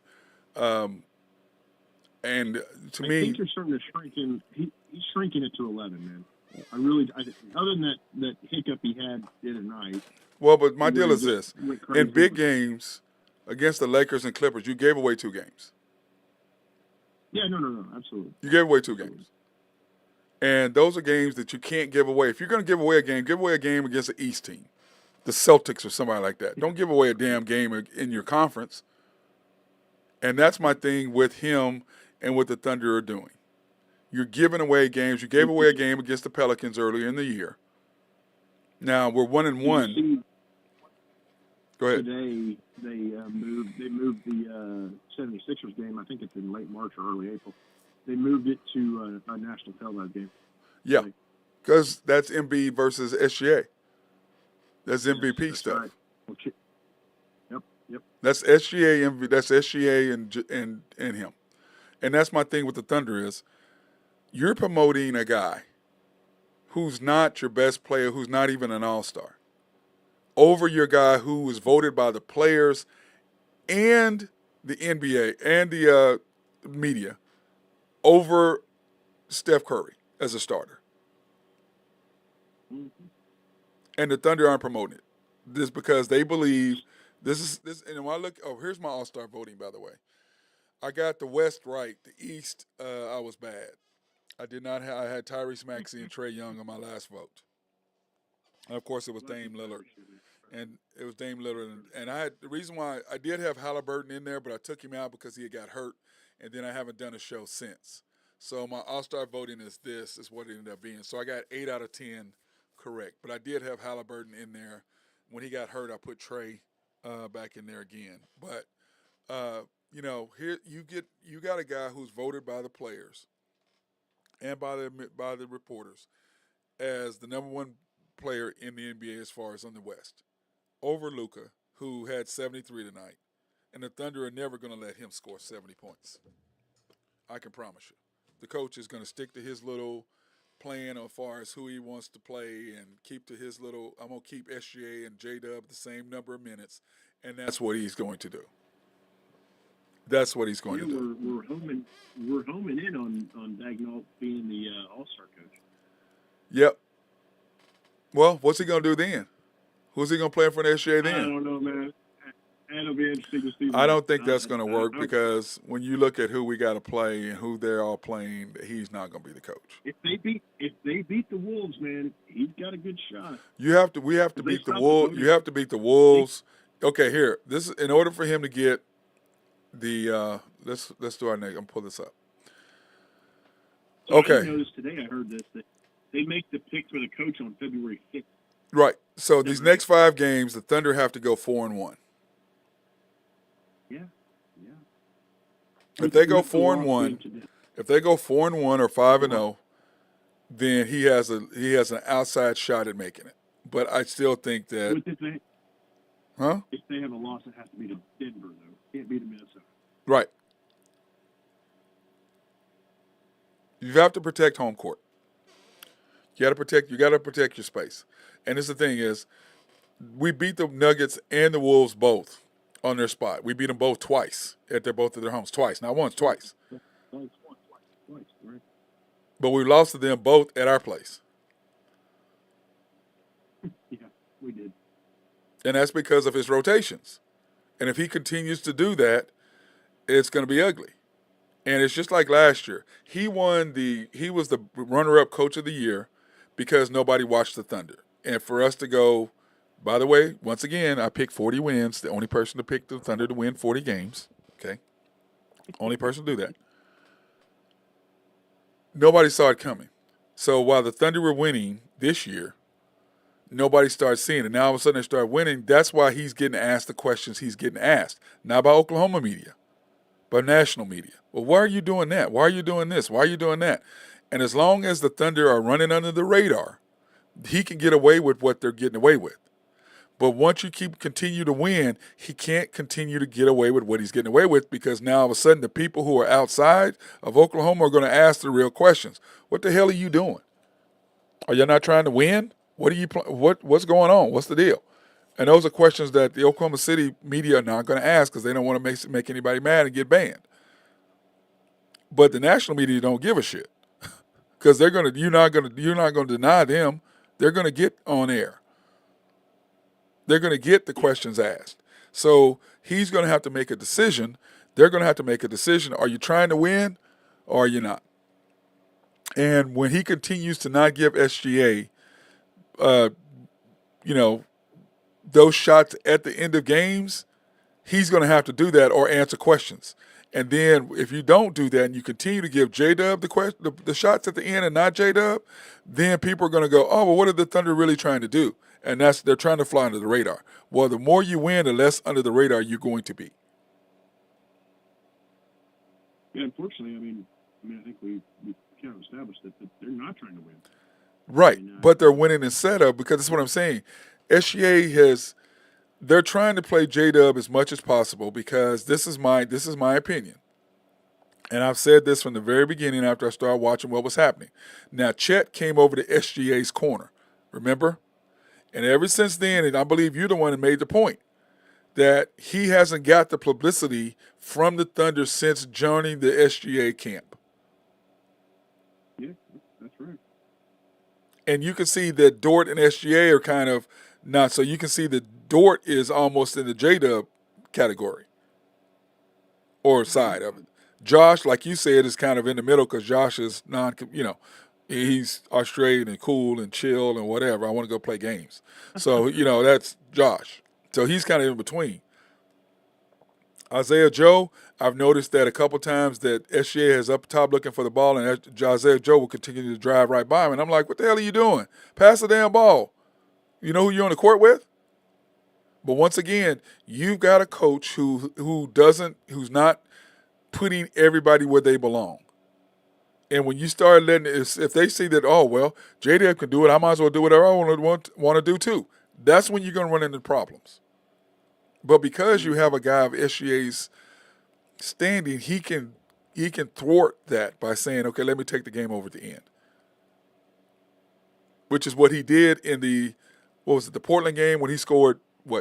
And to me, I think you're starting to shrink in. He's shrinking it to 11, man. Other than that hiccup he had the other night. Well, but my deal is this: in big games against the Lakers and Clippers, you gave away 2 games. Yeah, no, absolutely. You gave away 2 games, and those are games that you can't give away. If you're going to give away a game against the East team, the Celtics or somebody like that. Don't give away a damn game in your conference. And that's my thing with him and what the Thunder are doing. You're giving away games. You gave away a game against the Pelicans earlier in the year. Now we're 1-1. Go ahead. Today they moved the 76ers game. I think it's in late March or early April. They moved it to a national televised game. Yeah, because that's Embiid versus SGA. That's MVP stuff. Right. Yep. That's SGA. That's SGA and him. And that's my thing with the Thunder is you're promoting a guy who's not your best player, who's not even an all-star, over your guy who was voted by the players and the NBA and the media over Steph Curry as a starter. Mm-hmm. And the Thunder aren't promoting it. This because they believe this is this. And when I look, here's my all-star voting, by the way. I got the West right. The East, I was bad. I did not have. I had Tyrese Maxey and Trae Young on my last vote. And of course, it was Dame Lillard, and And I had the reason why I did have Halliburton in there, but I took him out because he had got hurt, and then I haven't done a show since. So my all-star voting is what it ended up being. So I got 8 out of 10 correct, but I did have Halliburton in there. When he got hurt, I put Trae back in there again. But here you got a guy who's voted by the players and by the reporters as the number 1 player in the NBA as far as on the West, over Luka, who had 73 tonight, and the Thunder are never going to let him score 70 points. I can promise you. The coach is going to stick to his little plan as far as who he wants to play and keep to his little. I'm going to keep SGA and J-Dub the same number of minutes, and that's what he's going to do. That's what he's going to do. We're homing in on Dagnall being the All-Star coach. Yep. Well, what's he going to do then? Who's he going to play in front of SGA then? I don't know, man. It'll be interesting to see. I don't think that's going to work because when you look at who we got to play and who they're all playing, he's not going to be the coach. If they beat the Wolves, man, he's got a good shot. We have to beat the Wolves. You have to beat the Wolves. Okay, here. This is in order for him to get the let's do our next. I'm gonna pull this up. So okay. I noticed today. I heard this that they make the pick for the coach on February 5th. Right. So these next 5 games, the Thunder have to go 4-1. Yeah. If they go 4-1, or 5-0, then he has an outside shot at making it. But I still think that. If they have a loss, it has to be to Denver, though. Can't be to Minnesota. Right. You have to protect home court. You got to protect your space. And this the thing is, we beat the Nuggets and the Wolves both on their spot. We beat them both twice at both of their homes. Twice. Not once, twice. Twice, right? But we lost to them both at our place. Yeah, we did. And that's because of his rotations. And if he continues to do that, it's going to be ugly. And it's just like last year. He was the runner-up coach of the year because nobody watched the Thunder. And for us to go, by the way, once again, I picked 40 wins. The only person to pick the Thunder to win 40 games. Okay? Only person to do that. Nobody saw it coming. So while the Thunder were winning this year, nobody started seeing it. Now all of a sudden they start winning. That's why he's getting asked the questions he's getting asked. Not by Oklahoma media, but national media. Well, why are you doing that? Why are you doing this? Why are you doing that? And as long as the Thunder are running under the radar, he can get away with what they're getting away with. But once you continue to win, he can't continue to get away with what he's getting away with, because now all of a sudden the people who are outside of Oklahoma are going to ask the real questions. What the hell are you doing? Are you not trying to win? What's going on? What's the deal? And those are questions that the Oklahoma City media are not going to ask, because they don't want to make anybody mad and get banned. But the national media don't give a shit, because you're not going to deny them. They're going to get on air. They're going to get the questions asked. So he's going to have to make a decision. They're going to have to make a decision. Are you trying to win or are you not? And when he continues to not give SGA, those shots at the end of games, he's going to have to do that or answer questions. And then if you don't do that and you continue to give J-Dub the shots at the end and not J-Dub, then people are going to go, oh, well, what are the Thunder really trying to do? And they're trying to fly under the radar. Well, the more you win, the less under the radar you're going to be. Yeah, unfortunately, I think we kind of established that they're not trying to win. Right, but they're winning in setup, because that's what I'm saying. SGA they're trying to play J-Dub as much as possible, because this is my opinion. And I've said this from the very beginning after I started watching what was happening. Now, Chet came over to SGA's corner, remember? And ever since then, and I believe you're the one that made the point, that he hasn't got the publicity from the Thunder since joining the SGA camp. Yeah, that's right. And you can see that Dort and SGA are kind of not. So you can see that Dort is almost in the J-Dub category or side of it. Josh, like you said, is kind of in the middle, because Josh is he's Australian and cool and chill and whatever. I want to go play games. So, that's Josh. So he's kind of in between. Isaiah Joe, I've noticed that a couple times that SGA is up top looking for the ball, and Isaiah Joe will continue to drive right by him. And I'm like, what the hell are you doing? Pass the damn ball. You know who you're on the court with? But once again, you've got a coach who's not putting everybody where they belong. And when you start if they see that, oh, well, J-Dub can do it, I might as well do whatever I want to do too. That's when you're going to run into problems. But because you have a guy of SGA's standing, he can thwart that by saying, okay, let me take the game over at the end. Which is what he did in the Portland game, when he scored,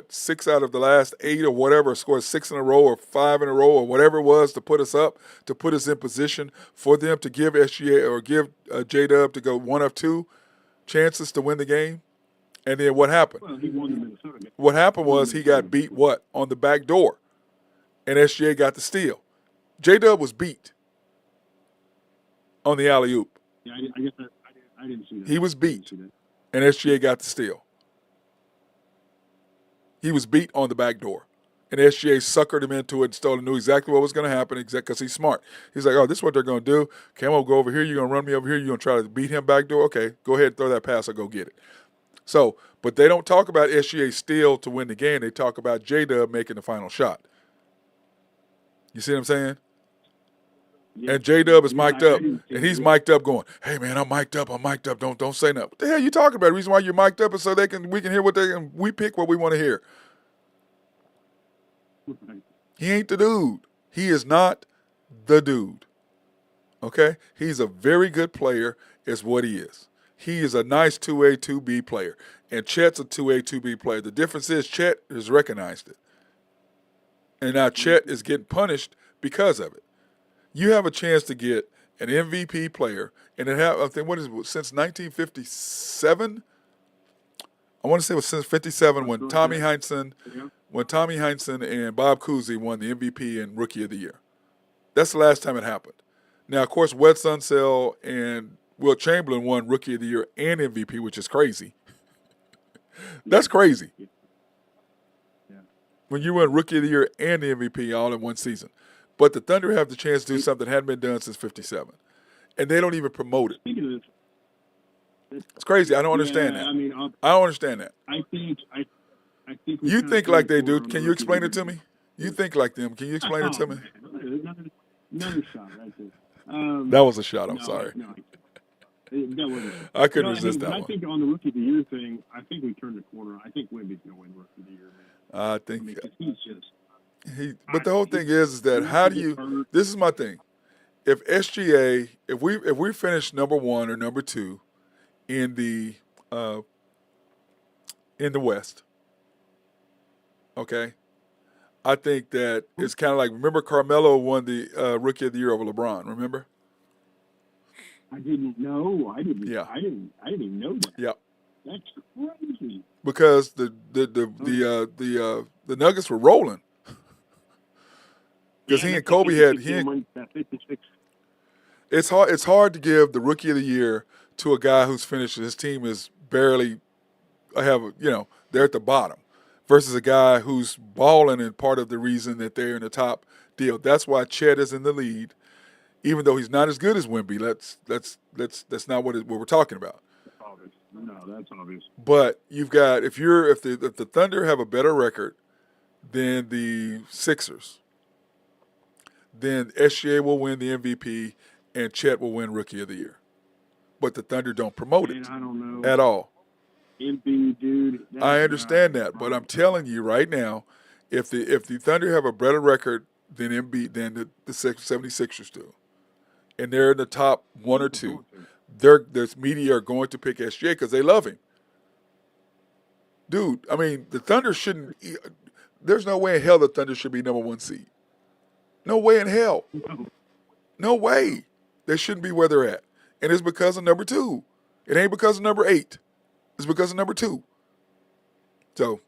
6 out of the last 8 or whatever, scored 6 in a row or 5 in a row or whatever it was to put us up, to put us in position for them to give SGA or give J-Dub to go 1 of 2 chances to win the game. And then what happened? Well, he won the Minnesota game. What happened was he got beat on the back door, and SGA got the steal. J-Dub was beat on the alley-oop. Yeah, I guess I didn't see that. He was beat, and SGA got the steal. He was beat on the back door, and SGA suckered him into it and knew exactly what was going to happen, because he's smart. He's like, oh, this is what they're going to do. Camo, go over here. You're going to run me over here. You're going to try to beat him back door. Okay, go ahead and throw that pass. I'll go get it. So, but they don't talk about SGA steal to win the game. They talk about J-Dub making the final shot. You see what I'm saying? Yeah. And J-Dub is mic'd up, and he's mic'd up going, hey, man, I'm mic'd up. Don't say nothing. What the hell are you talking about? The reason why you're mic'd up is so we can hear we pick what we want to hear. He ain't the dude. He is not the dude. Okay? He's a very good player is what he is. He is a nice 2A, 2B player. And Chet's a 2A, 2B player. The difference is Chet has recognized it. And now Chet is getting punished because of it. You have a chance to get an MVP player, and it have, I think, since 1957? I want to say it was since 57 when Tommy Heinsohn and Bob Cousy won the MVP and Rookie of the Year. That's the last time it happened. Now, of course, Wes Unseld and Will Chamberlain won Rookie of the Year and MVP, which is crazy. That's crazy. Yeah. When you win Rookie of the Year and the MVP all in one season. But the Thunder have the chance to do something that hadn't been done since 57. And they don't even promote it. It's crazy. I don't understand Yeah, that. I mean, I don't understand that. I think we You kind of think turned like the they corner do. on the Can you rookie of explain the it to year. me? You think like them. Can you explain it Oh, to me? man, another shot right there. That was a shot. I'm No, sorry. no, that wasn't. I couldn't No, resist but that I one. think on the rookie of the year thing, I think we turned the corner. I think Wemby's going to win rookie of the year, man. I I think mean, 'cause he's just. but the whole thing is that Once how he do gets you? hurt, This is my thing. If SGA, if we finish number 1 or number 2 in the uh, in the West, okay, I think that it's kind of like, remember Carmelo won the Rookie of the Year over LeBron. Remember? I didn't know. Yeah. I didn't even know that. Yeah. That's crazy. Because the Nuggets were rolling. Because he and Kobe had that 56. It's hard to give the Rookie of the Year to a guy who's finished, his team is barely they're at the bottom, versus a guy who's balling and part of the reason that they're in the top deal. That's why Chet is in the lead, even though he's not as good as Wemby. That's not what we're talking about. Obvious. No, that's obvious. But you've got, if the Thunder have a better record than the Sixers, then SGA will win the MVP and Chet will win Rookie of the Year. But the Thunder don't promote it I don't know. at all. Embiid, dude. I understand that, but I'm telling you right now, if the Thunder have a better record than Embiid, than the 76ers do, and they're in the top 1 or 2, the media are going to pick SGA because they love him. Dude, I mean, the Thunder shouldn't. There's no way in hell the Thunder should be number 1 seed. No way in hell. No way. They shouldn't be where they're at. And it's because of number 2. It ain't because of number 8. It's because of number 2. So,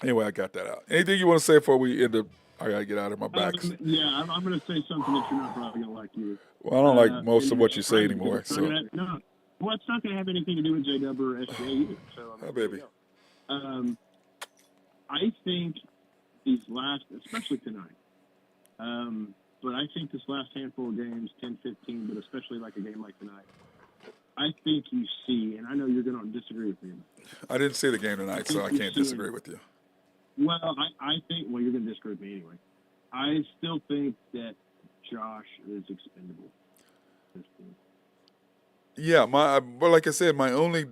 anyway, I got that out. Anything you want to say before we end up? I got to get out of my back. Yeah, I'm going to say something that you're not probably going to like either. Well, I don't like most of what you say anymore. So. Well, it's not going to have anything to do with J-Dub or SGA either. So, oh, baby. I think these last, especially tonight, but I think this last handful of games, 10, 15, but especially like a game like tonight, I think you see, and I know you're going to disagree with me. I didn't see the game tonight, so I can't disagree with you. Well, I think, well, you're going to disagree with me anyway. I still think that Josh is expendable. Yeah, but like I said, my only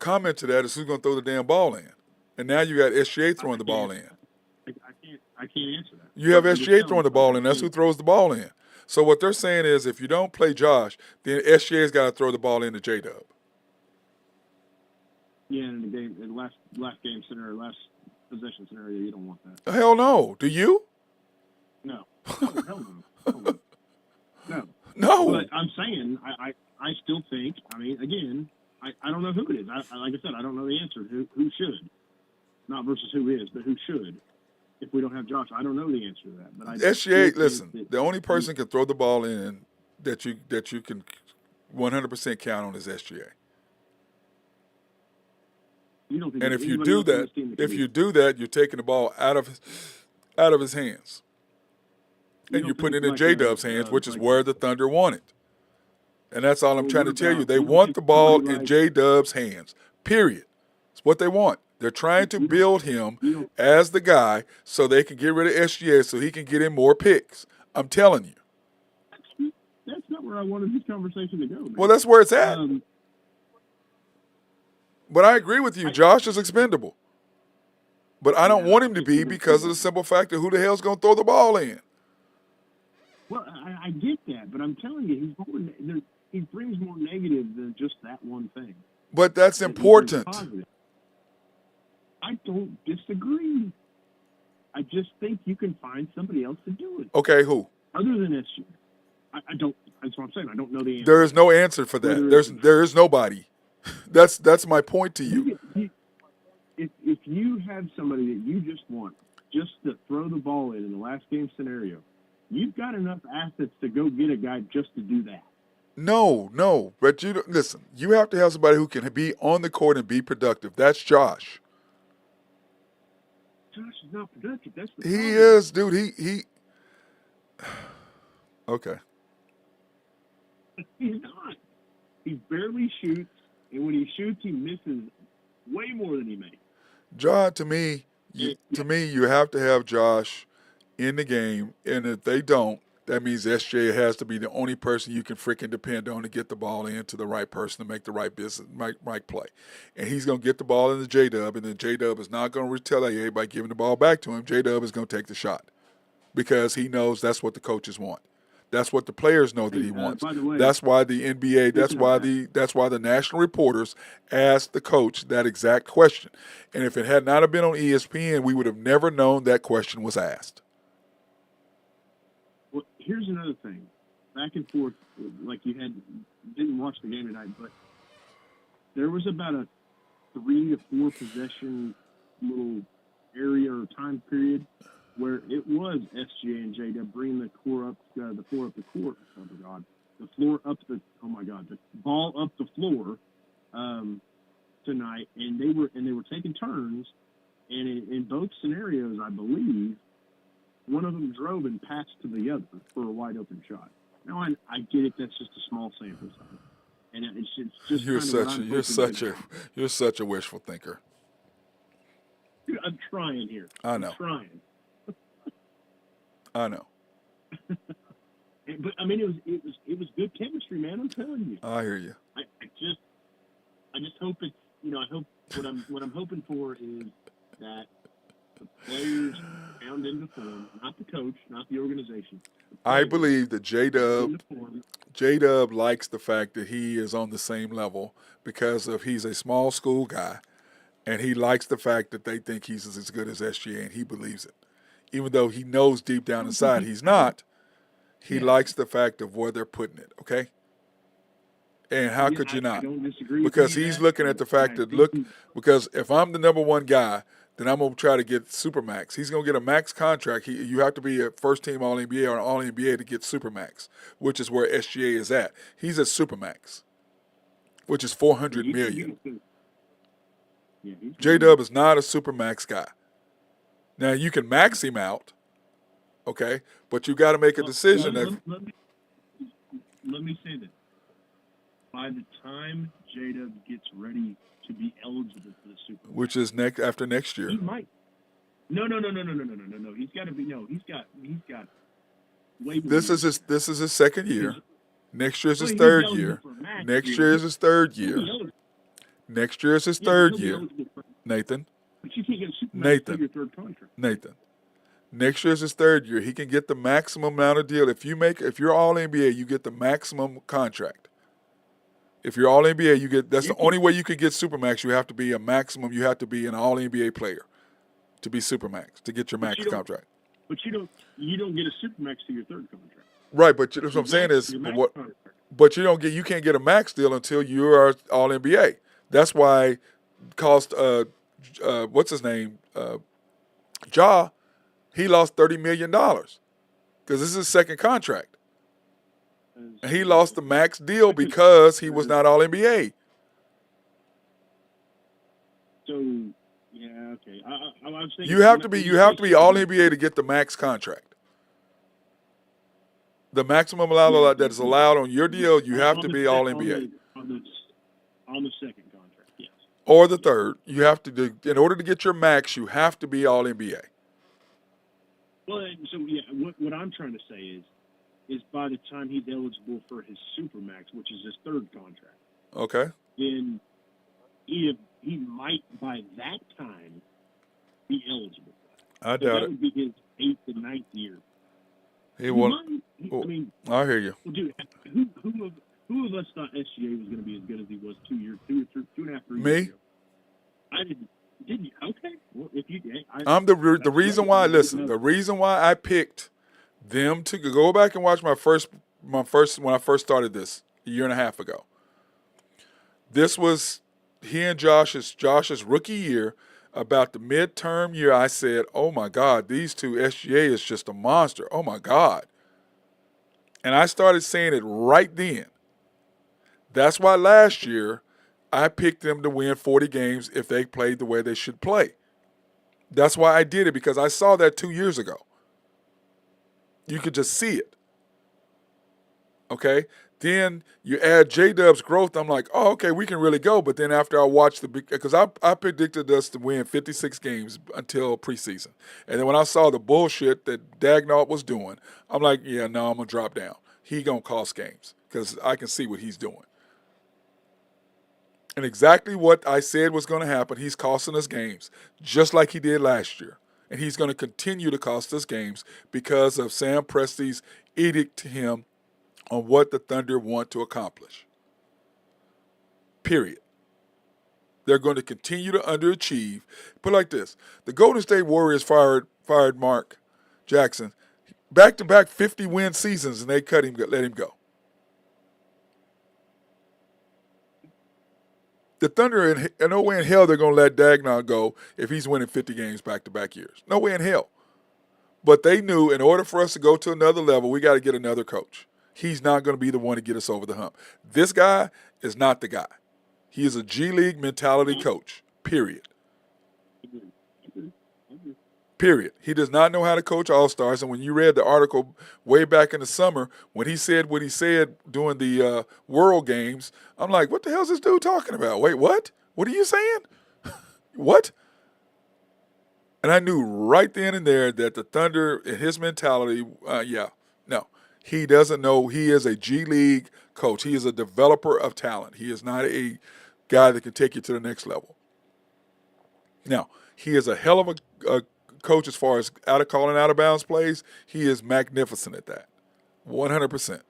comment to that is who's going to throw the damn ball in, and now you got SGA throwing the ball in. I can't answer that. You have SGA throwing the ball in. That's who throws the ball in. So what they're saying is, if you don't play Josh, then SGA's got to throw the ball into J-Dub. Yeah, in the game, in last game scenario, last possession scenario, you don't want that. Hell no. Do you? No. Hell no. No. No. But I'm saying, I still think, I mean, again, I don't know who it is. Like I said, I don't know the answer. Who should? Not versus who is, but who should. If we don't have Josh, I don't know the answer to that. But SGA, listen, the only person can throw the ball in that you can 100% count on is SGA. You don't think and if you do that, you're taking the ball out of his hands, and you're putting it in J-Dub's hands, which is where the Thunder want it. And that's all I'm trying to tell you. They want the ball in J-Dub's hands. Period. It's what they want. They're trying to build him as the guy so they can get rid of SGA so he can get in more picks. I'm telling you. That's not where I wanted this conversation to go, man. Well, that's where it's at. But I agree with you. Josh is expendable. But I don't want him to be because of the simple fact of who the hell's going to throw the ball in. Well, I get that, but I'm telling you, he brings more negative than just that one thing. But that's important. I don't disagree. I just think you can find somebody else to do it. Okay, who? Other than SGA. I don't. That's what I'm saying. I don't know the answer. There is no answer for that. There is nobody. That's my point to you. If you have somebody that you just want just to throw the ball in the last game scenario, you've got enough assets to go get a guy just to do that. No. But listen, you have to have somebody who can be on the court and be productive. That's Josh. Josh is not productive. That's the he problem. is, dude. He. Okay. He's not. He barely shoots, and when he shoots, he misses way more than he makes. John, to me, you have to have Josh in the game, and if they don't, that means SJ has to be the only person you can freaking depend on to get the ball into the right person to make the right business, right play. And he's going to get the ball in the J-Dub, and then J-Dub is not going to retaliate by giving the ball back to him. J-Dub is going to take the shot because he knows that's what the coaches want. That's what the players know that he wants. By the way, that's why the NBA, that's why the national reporters asked the coach that exact question. And if it had not have been on ESPN, we would have never known that question was asked. Well, here's another thing. Back and forth, like didn't watch the game tonight, but there was about a 3 to 4 possession little area or time period where it was SGA and J-Dub bringing the floor up the court. Oh my God, the ball up the floor tonight, and they were taking turns, and in both scenarios, I believe, one of them drove and passed to the other for a wide open shot. Now I get it; that's just a small sample size, and it's just you're such a wishful thinker. Dude, I'm trying here. I know. I'm trying. I know. But I mean, it was good chemistry, man. I'm telling you. I hear you. I just hope it's I hope what I'm hoping for is that the players pound into form, not the coach, not the organization. I believe that J-Dub likes the fact that he is on the same level because he's a small school guy, and he likes the fact that they think he's as good as SGA, and he believes it. Even though he knows deep down inside he's not, he likes the fact of where they're putting it, okay? And how could you not? I don't disagree because with he's looking at the fact that, because if I'm the number one guy, then I'm going to try to get Supermax. He's going to get a max contract. You have to be a first-team All-NBA or an All-NBA to get Supermax, which is where SGA is at. He's at Supermax, which is $400 million. J-Dub is not a Supermax guy. Now, you can max him out, okay, but you got to make a decision. Let me say this. By the time J-Dub gets ready to be eligible for the Super Bowl, which is after next year. He might. No. He's got to be. No, he's got. Way more. This is his second year. Next year is his third year. Next year is his third year. Next year is his third year. Nathan. But you can't get a Supermax for your third contract. Nathan. Next year is his third year. He can get the maximum amount of deal. If you're all NBA, you get the maximum contract. If you're all NBA, that's the only way you could get Supermax. You have to be a maximum. You have to be an all NBA player to be Supermax, to get your max contract. But you don't get a Supermax to your third contract. Right, but what I'm saying is, you can't get a max deal until you are all NBA. That's why cost what's his name? Ja, he lost $30 million because this is his second contract. And he lost the max deal because he was not all NBA. So yeah, okay. I was thinking you have to be all NBA to get the max contract. The maximum that is allowed on your deal, you have to be all NBA. On the second contract, yes. Or the third, you have to do. In order to get your max, you have to be all NBA. Well, so yeah, what I'm trying to say is by the time he's eligible for his Supermax, which is his third contract, okay, then he might by that time be eligible. I doubt that it. Would be his 8th and 9th year. I hear you. Well, dude, who of us thought SGA was going to be as good as he was 2 and a half, 3 years ago? I didn't. Did you? Okay. Well, if you did, I'm the reason why. Listen, the reason why I picked them to go back and watch my first when I first started this a year and a half ago. This was he and Josh's rookie year. About the midterm year, I said, "Oh my God, these two SGA is just a monster. Oh my God." And I started saying it right then. That's why last year I picked them to win 40 games if they played the way they should play. That's why I did it, because I saw that 2 years ago. You could just see it. Okay? Then you add J-Dub's growth, I'm like, oh, okay, we can really go. But then after I watched because I predicted us to win 56 games until preseason. And then when I saw the bullshit that Dagnall was doing, I'm like, yeah, no, I'm going to drop down. He going to cost games because I can see what he's doing. And exactly what I said was going to happen, he's costing us games, just like he did last year. And he's going to continue to cost us games because of Sam Presti's edict to him on what the Thunder want to accomplish. Period. They're going to continue to underachieve. Put it like this. The Golden State Warriors fired Mark Jackson back-to-back 50-win seasons, and they let him go. The Thunder, in no way in hell they're going to let Dagnall go if he's winning 50 games back-to-back years. No way in hell. But they knew in order for us to go to another level, we got to get another coach. He's not going to be the one to get us over the hump. This guy is not the guy. He is a G League mentality coach, period. Period. He does not know how to coach all-stars. And when you read the article way back in the summer, when he said what he said during the World Games, I'm like, what the hell is this dude talking about? Wait, what? What are you saying? What? And I knew right then and there that the Thunder, in his mentality, no. He doesn't know. He is a G League coach. He is a developer of talent. He is not a guy that can take you to the next level. Now, he is a hell of a coach as far as calling out of bounds plays. He is magnificent at that, 100%.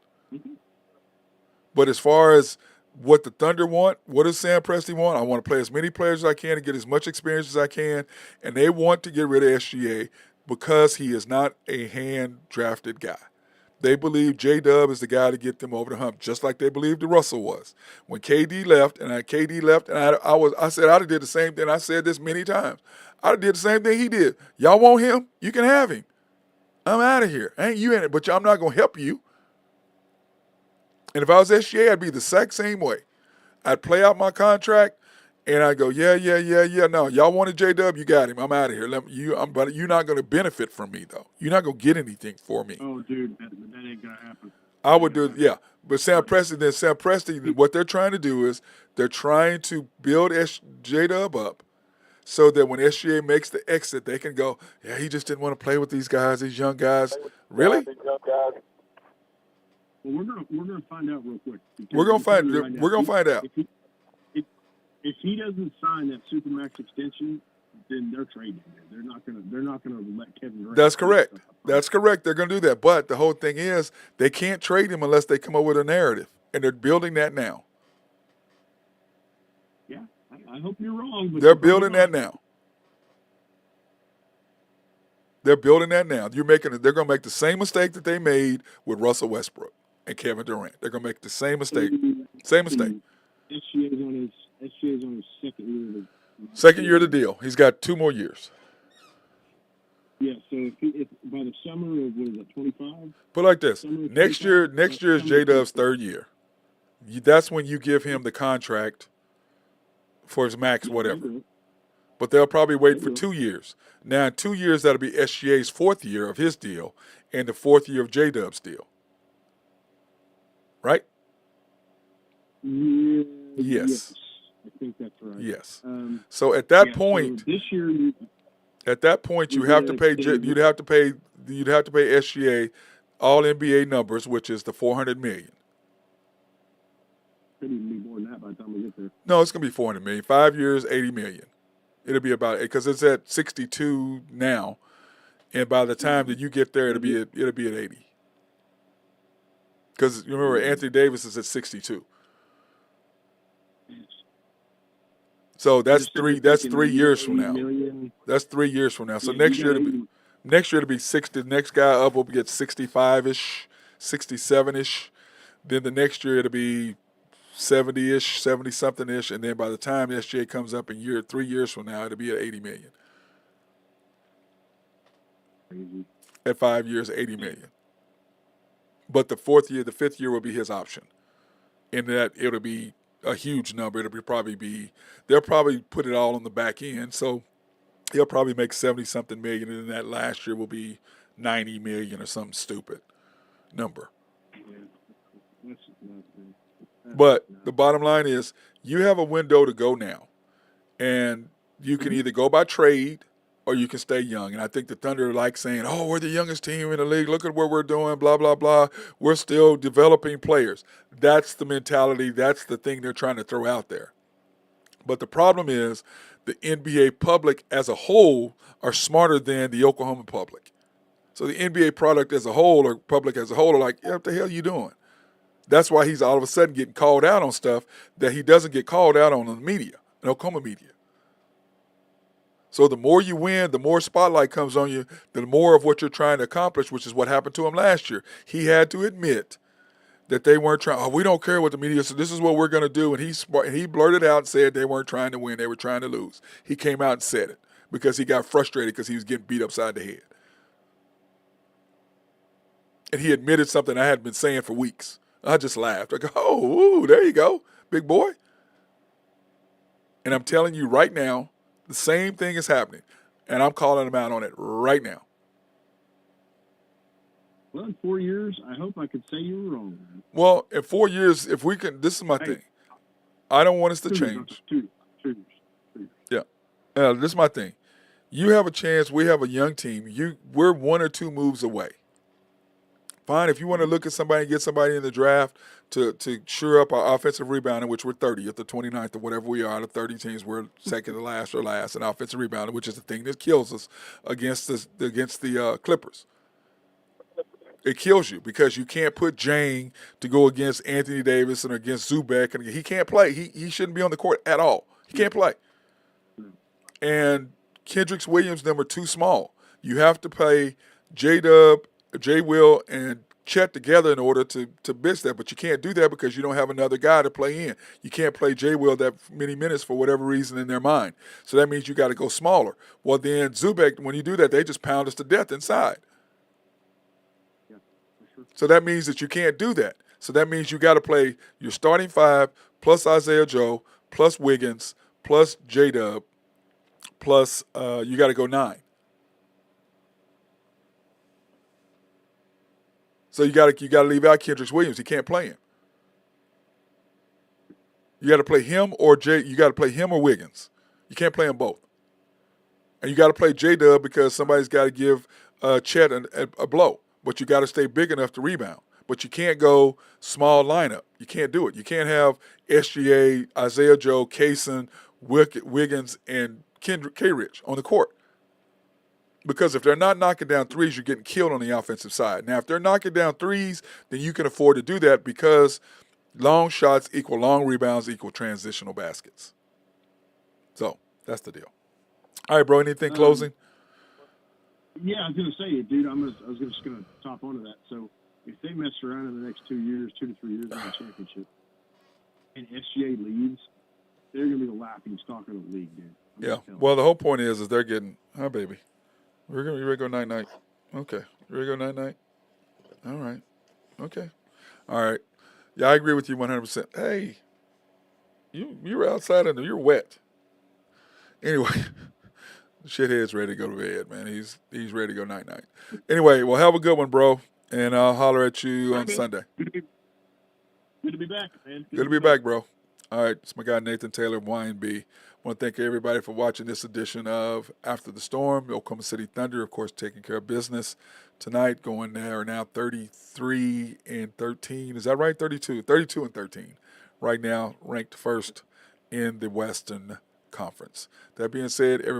But as far as what the Thunder want, what does Sam Presti want? I want to play as many players as I can and get as much experience as I can. And they want to get rid of SGA because he is not a hand-drafted guy. They believe J-Dub is the guy to get them over the hump, just like they believed the Russell was. When KD left, I said I'd have did the same thing. I said this many times. I'd have did the same thing he did. Y'all want him? You can have him. I'm out of here. Ain't you in it, but I'm not going to help you. And if I was SGA, I'd be the exact same way. I'd play out my contract, and I'd go, yeah. No, y'all wanted J-Dub, you got him. I'm out of here. But you're not going to benefit from me, though. You're not going to get anything for me. Oh, dude, that ain't going to happen. I would do it, yeah. But Sam Presti, what they're trying to do is they're trying to build J-Dub up so that when SGA makes the exit, they can go, yeah, he just didn't want to play with these guys, these young guys. Really? Well, we're gonna find out real quick. We're gonna find out. If he doesn't sign that supermax extension, then they're trading him. They're not gonna let Kevin Durant. That's correct. That's correct. They're gonna do that. But the whole thing is they can't trade him unless they come up with a narrative, and they're building that now. Yeah, I hope you're wrong. But they're building that now. They're building that now. They're gonna make the same mistake that they made with Russell Westbrook and Kevin Durant. They're gonna make the same mistake. Same mistake. SGA's on his second year of the deal. He's got 2 more years. Yeah, so if by the summer of 25? Put it like this. Next year is J-Dub's 3rd year. That's when you give him the contract for his max, whatever. But they'll probably wait for 2 years. Now, in 2 years, that'll be SGA's 4th year of his deal and the 4th year of J-Dub's deal. Right? Yes. I think that's right. Yes. So at that point, so this year, you'd have to pay SGA all NBA numbers, which is the $400 million. Could even be more than that by the time we get there. No, it's gonna be $400 million. 5 years, $80 million. It'll be about, because it's at 62 now, and by the time that you get there, it'll be at 80. Because remember, Anthony Davis is at 62. So that's 3 years from now. That's 3 years from now. So next year it'll be 60. The next guy up will get 65-ish, 67-ish. Then the next year it'll be 70-ish, 70-something-ish, and then by the time SGA comes up in 3 years from now, it'll be at $80 million. Crazy. At 5 years, $80 million. But the 5th year will be his option. And that it'll be a huge number. They'll probably put it all on the back end. So he'll probably make 70-something million, and then that last year will be 90 million or something stupid number. That's nuts, man. That's But nuts. the bottom line is you have a window to go now. And you can either go by trade or you can stay young. And I think the Thunder like saying, oh, we're the youngest team in the league. Look at what we're doing, blah, blah, blah. We're still developing players. That's the mentality. That's the thing they're trying to throw out there. But the problem is the NBA public as a whole are smarter than the Oklahoma public. So the NBA product as a whole or public as a whole are like, yeah, what the hell are you doing? That's why he's all of a sudden getting called out on stuff that he doesn't get called out on in the media, in Oklahoma media. So the more you win, the more spotlight comes on you, the more of what you're trying to accomplish, which is what happened to him last year. He had to admit that they weren't trying, oh, we don't care what the media says, this is what we're going to do. And he blurted out and said they weren't trying to win, they were trying to lose. He came out and said it because he got frustrated because he was getting beat upside the head. And he admitted something I had been saying for weeks. I just laughed. I go, oh, ooh, there you go, big boy. And I'm telling you right now, the same thing is happening. And I'm calling him out on it right now. Well, in 4 years, I hope I could say you were wrong, man. Well, in 4 years, if we can, this is my thing. I don't want us to change. 2 years. Yeah. This is my thing. You have a chance. We have a young team. We're 1 or 2 moves away. Fine, if you want to look at somebody and get somebody in the draft to shore up our offensive rebounding, which we're 30th or 29th or whatever we are, out of 30 teams, we're second to last or last in offensive rebounding, which is the thing that kills us against the Clippers. It kills you because you can't put Jane to go against Anthony Davis and against Zubac, and he can't play. He shouldn't be on the court at all. He can't play. And Kendrick Williams, them are too small. You have to play J-Dub, J-Will, and Chet together in order to bitch that, but you can't do that because you don't have another guy to play in. You can't play J-Will that many minutes for whatever reason in their mind. So that means you got to go smaller. Well, then Zubac, when you do that, they just pound us to death inside. Yeah, for sure. So that means that you can't do that. So that means you got to play your starting 5 plus Isaiah Joe plus Wiggins plus J-Dub plus you got to go 9. So you got to leave out Kendrick Williams. He can't play him. You got to play him or You got to play him or Wiggins. You can't play them both. And you got to play J-Dub because somebody's got to give Chet a blow. But you got to stay big enough to rebound. But you can't go small lineup. You can't do it. You can't have SGA, Isaiah Joe, Kaysen, Wiggins, and K-Rich on the court. Because if they're not knocking down threes, you're getting killed on the offensive side. Now, if they're knocking down threes, then you can afford to do that because long shots equal long rebounds equal transitional baskets. So that's the deal. All right, bro, anything closing? Yeah, I was going to say it, dude. I was just going to top onto that. So if they mess around in the next 2 years, 2 to 3 years in the championship, and SGA leaves, they're going to be the laughing stock of the league, dude. Yeah. Well, the whole point is they're getting, hi, baby. We're going to be ready to go night-night. Okay. You ready to go night-night? All right. Okay. All right. Yeah, I agree with you 100%. Hey, you were outside and you're wet. Anyway, shithead's ready to go to bed, man. He's ready to go night-night. Anyway, well, have a good one, bro. And I'll holler at you on Sunday. Good to be back, man. Good to be back, bro. All right. It's my guy, Nathan Taylor of YNB. I want to thank everybody for watching this edition of After the Storm. The Oklahoma City Thunder, of course, taking care of business tonight. Going there now 33-13. Is that right? 32-13 right now, ranked first in the Western Conference. That being said, everybody.